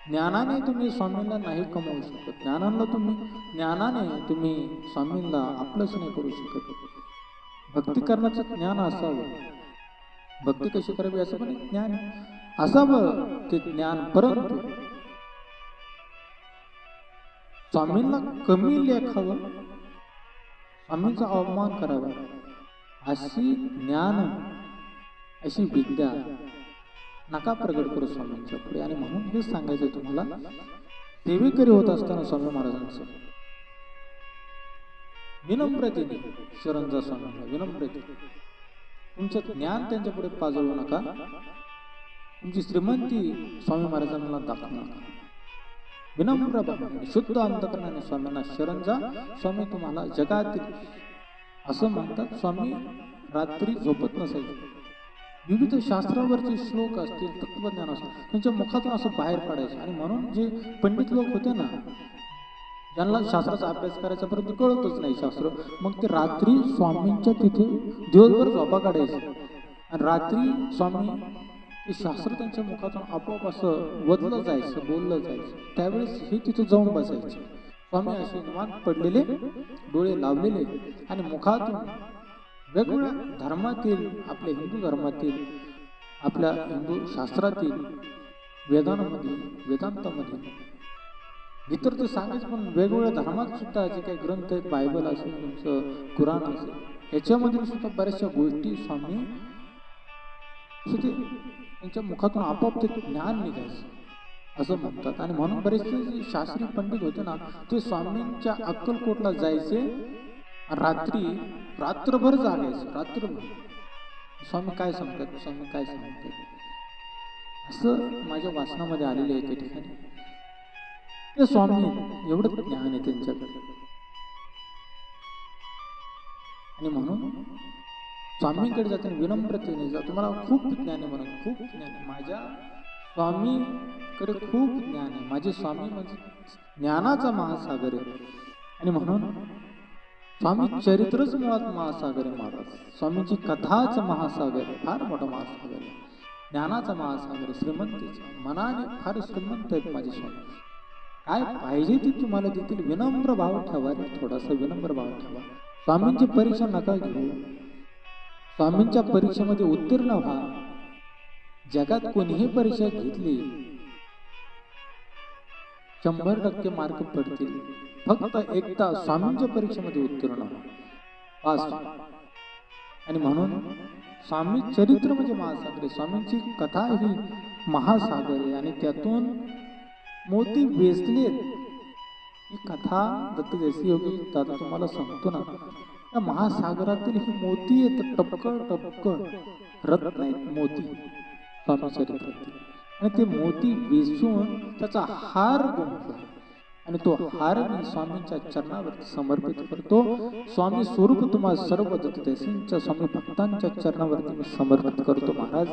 ज्ञानाने तुम्ही स्वामींना नाही कमवू शकत. ज्ञानाने तुम्ही स्वामींना आपलंच नाही करू शकत. भक्ती करण्याचं ज्ञान असावं. भक्ती कशी करावी असं पण ज्ञान असावं ते ज्ञान. परंतु स्वामींना कमी लेखावं, स्वामींचा अवमान करावा, अशी ज्ञान, अशी विद्या नका प्रगट करू स्वामींच्या पुढे. आणि म्हणून हे सांगायचं तुम्हाला, सेवेकरी होत असताना स्वामी महाराजांचं विनम्रतेने शरण जा स्वामींना, विनम्रतेने. तुमचं ज्ञान त्यांच्या पुढे पाजळू नका. तुमची श्रीमंती स्वामी महाराजांना दाखवू नका. विनम्र भावनेने, शुद्ध अंतकरणाने स्वामींना शरण जा. स्वामी तुम्हाला जगातील, असं म्हणतात स्वामी रात्री झोपत नसायचे. विविध शास्त्रावरचे श्लोक असतील, तत्वज्ञान असतील, त्यांच्या मुखातून असं बाहेर पडायचं. आणि म्हणून जे पंडित लोक होते ना, ज्यांना शास्त्राचा अभ्यास करायचा परंतु कळतच नाही शास्त्र, मग ते रात्री स्वामींच्या तिथे दिवसभर झोपा काढायचे. आणि रात्री स्वामी ते शास्त्र त्यांच्या मुखातून आपोआप असं वदलं जायचं, बोललं जायचं. त्यावेळेस हे तिथे जाऊन बसायचे. स्वामी असे निवांत पडलेले, डोळे लावलेले, आणि मुखातून वेगवेगळ्या धर्मातील, आपल्या हिंदू धर्मातील, आपल्या हिंदू शास्त्रातील, वेदांमध्ये, वेदांतामध्ये इतर ते सांगायच, पण वेगवेगळ्या धर्मात सुद्धा जे काही ग्रंथ आहेत, बायबल असेल, तुमचं कुराण असेल, ह्याच्यामधून सुद्धा बऱ्याचशा गोष्टी स्वामी सुद्धा त्यांच्या मुखातून आपोआप ते ज्ञान निघायचं असं म्हणतात. आणि म्हणून बरेचसे जे शास्त्री पंडित होते ना, ते स्वामींच्या अक्कलकोटला जायचे, रात्री रात्रभर जागायचं, रात्रभर स्वामी काय सांगतात, स्वामी काय सांगतात, असं माझ्या वाचनामध्ये आलेले आहे. त्या ठिकाणी ते स्वामी एवढं ज्ञान आहे त्यांच्याकडे. आणि म्हणून स्वामींकडे जाताना विनम्रतेने जा. तुम्हाला खूप ज्ञान आहे म्हणून, खूप ज्ञान आहे. माझ्या स्वामीकडे खूप ज्ञान आहे. माझे स्वामी म्हणजे ज्ञानाचा महासागर आहे. आणि म्हणून स्वामी चरित्रच मुळात महासागर आहे. महाराज स्वामींची कथाच महासागर आहे, फार मोठा महासागर आहे, ज्ञानाचा महासागर आहे, श्रीमंतीचा. मनाने फार श्रीमंत आहेत माझे स्वामी. काय पाहिजे ते तुम्हाला देतील. विनम्र भाव ठेवा रे, थोडासा विनम्र भाव ठेवा. स्वामींची परीक्षा नका घेऊ. स्वामींच्या परीक्षेमध्ये उत्तीर्ण व्हा. जगात कोणीही परीक्षा घेतली 100% मार्क पडतील. फक्त एकदा स्वामींच्या परीक्षेमध्ये उत्तीर्ण व्हा, पास. आणि म्हणून स्वामी चरित्र म्हणजे महासागर आहे. स्वामींची कथा ही महासागर आहे आणि त्यातून मोती वेचलेत. ही कथा दत्त जयसी योगी दादा तुम्हाला सांगतो ना, त्या महासागरातील ही मोती आहेत, टपकळ टपकळ रत्न आहेत मोती स्वामी चरित्रातील. आणि ते मोती वेचून त्याचा हार गुंफला आणि तो हार मी स्वामींच्या चरणावरती समर्पित करतो. स्वामी स्वरूप तुम्हाला सर्व दत्त जयसींच्या स्वामी भक्तांच्या चरणावरती मी समर्पित करतो. महाराज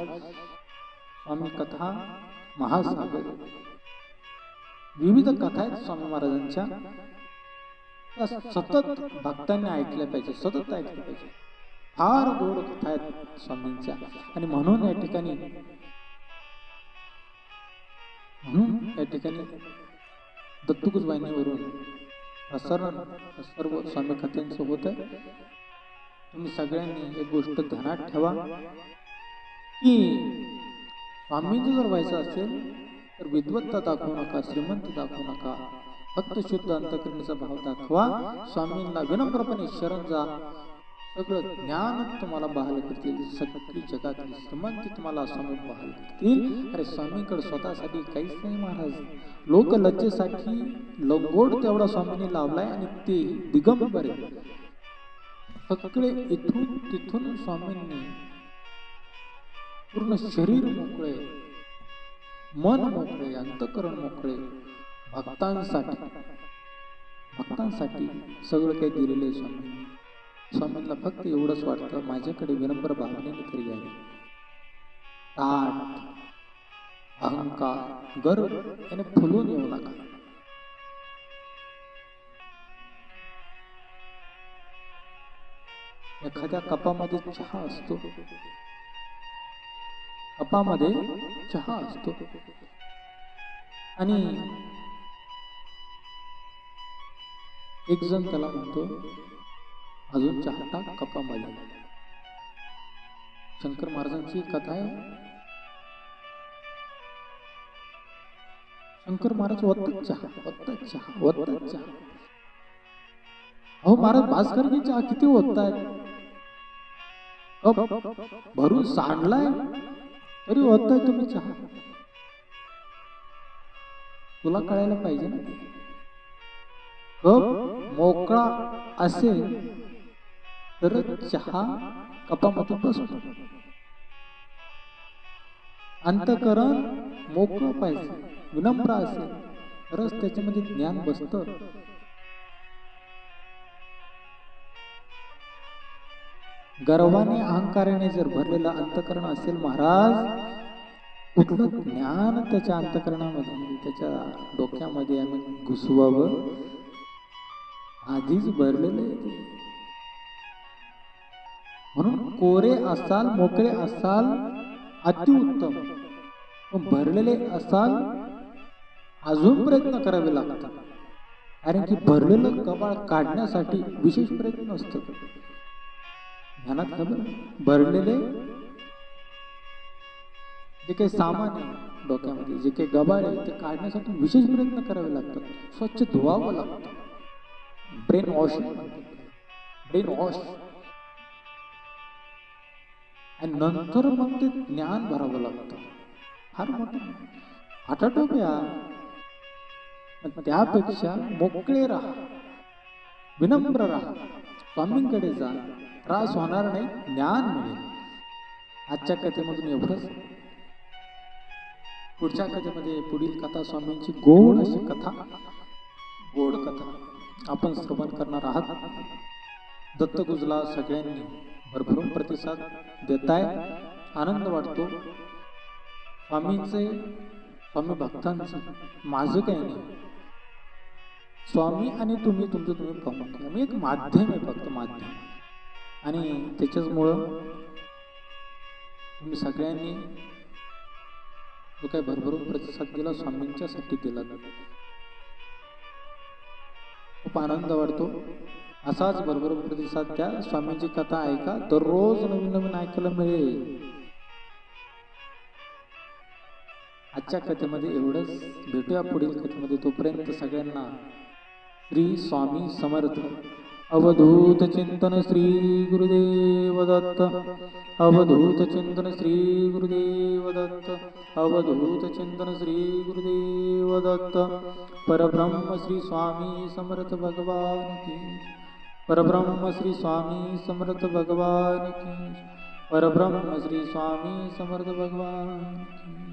स्वामी कथा महासागर, विविध कथा आहेत स्वामी महाराजांच्या, त्या सतत भक्तांनी ऐकल्या पाहिजे, सतत ऐकल्या पाहिजे. फार गोड कथा आहेत स्वामींच्या. आणि म्हणून या ठिकाणी दत्तुकूज वाहिनीवरून प्रसारण सर्व स्वामी कथांचं होत आहे. तुम्ही सगळ्यांनी एक गोष्ट ध्यानात ठेवा की स्वामींचं जर व्हायचं असेल तर विद्वत्ता दाखवू नका, श्रीमंत दाखवू नका, फक्त शुद्ध अंतःकरणेचा भाव दाखवा. स्वामींना विनम्रपणे शरण जा. सगळं ज्ञान तुम्हाला बहाल करतील. सगळी जगातली श्रीमंती तुम्हाला स्वामी बहाल करतील. अरे स्वामींकडे स्वतःसाठी काहीच नाही महाराज. लोक लज्जेसाठी लंगोट तेवढा स्वामींनी लावलाय आणि ते दिगंबर आहे. सगळे इथून तिथून स्वामींनी पूर्ण शरीर मोकळे, मन मोकळे, अंतःकरण मोकळे, भक्तांसाठी सगळं काही दिलेलं आहे स्वामी. स्वामींना फक्त एवढंच वाटतं, माझ्याकडे विनम्र भावनेने तरी आहे. ताट, अहंकार, गर्व याने फुलून येऊ नका. एखाद्या कपामध्ये चहा असतो, कपामध्ये चहा असतो आणि एक जण त्याला म्हणतो अजून चहा टाक कपामध्ये. शंकर महाराजांची कथा आहे. शंकर महाराज वत्तच चहा, वत्तच चहा, वत्तच चहा. अहो महाराज भास्कर की चहा किती ओतताय, भरून सांडलाय तरी ओतताय तुम्ही चहा. तुला कळायला पाहिजे ना. कप मोकळा असेल तर चहा कपामध्ये बसतो. अंतःकरण मोकळं पाहिजे, विनम्र असेल तरच त्याच्यामध्ये ज्ञान बसतं. गर्वाने अहंकाराने जर भरलेलं अंतःकरण असेल महाराज, कुठलं ज्ञान त्याच्या अंतःकरणामध्ये, त्याच्या डोक्यामध्ये आम्ही घुसवावं, आधीच भरलेलं आहे. म्हणून कोरे असाल, मोकळे असाल अतिउत्तम, पण भरलेले असाल अजून प्रयत्न करावे लागतात. कारण की भरलेलं कपाळ काढण्यासाठी विशेष प्रयत्न असतात. ध्यानात घ्या बरं. जे काही सामान आहे डोक्यामध्ये, जे काही गबाळ आहे ते काढण्यासाठी विशेष प्रयत्न करावे लागतात, स्वच्छ धुवावं लागतं, ब्रेन वॉश, ब्रेन वॉश. आणि नंतर मग ते ज्ञान भरावं लागतं, फार मोठं आठाटोप्या. त्यापेक्षा मोकळे राहा, विनम्र राहा, स्वामींकडे जा, त्रास होणार नाही, ज्ञान मिळेल. आजच्या कथेमधून एवढंच. पुढच्या कथेमध्ये पुढील कथा स्वामींची गोड अशी कथा, गोड कथा आपण श्रवण करणार आहात. दत्तगुजला सगळ्यांनी भरभरून प्रतिसाद देताय, आनंद वाटतो. स्वामींचे, स्वामी भक्तांचं माझं काही नाही. स्वामी आणि तुम्ही तुमचं तुम्ही प्रमुख आहे, मी एक माध्यम आहे, फक्त माध्यम. आणि त्याच्याचमुळं तुम्ही सगळ्यांनी जो काही भरभरून प्रतिसाद दिला स्वामींच्यासाठी दिला, खूप आनंद वाटतो. असाच भरभरून प्रतिसाद द्या. स्वामींची कथा ऐका, दररोज नवीन नवीन ऐकायला मिळेल. आजच्या कथेमध्ये एवढंच. भेटूया पुढील कथेमध्ये. तोपर्यंत सगळ्यांना श्री स्वामी समर्थ. अवधूत चिंतन श्री गुरुदेव दत्त. अवधूत चिंतन श्री गुरुदेव दत्त. अवधूत चिंतन श्री गुरुदेव दत्त. परब्रह्म श्री स्वामी समर्थ भगवान की. परब्रह्म श्री स्वामी समर्थ भगवान की. परब्रह्म श्री स्वामी समर्थ भगवान की.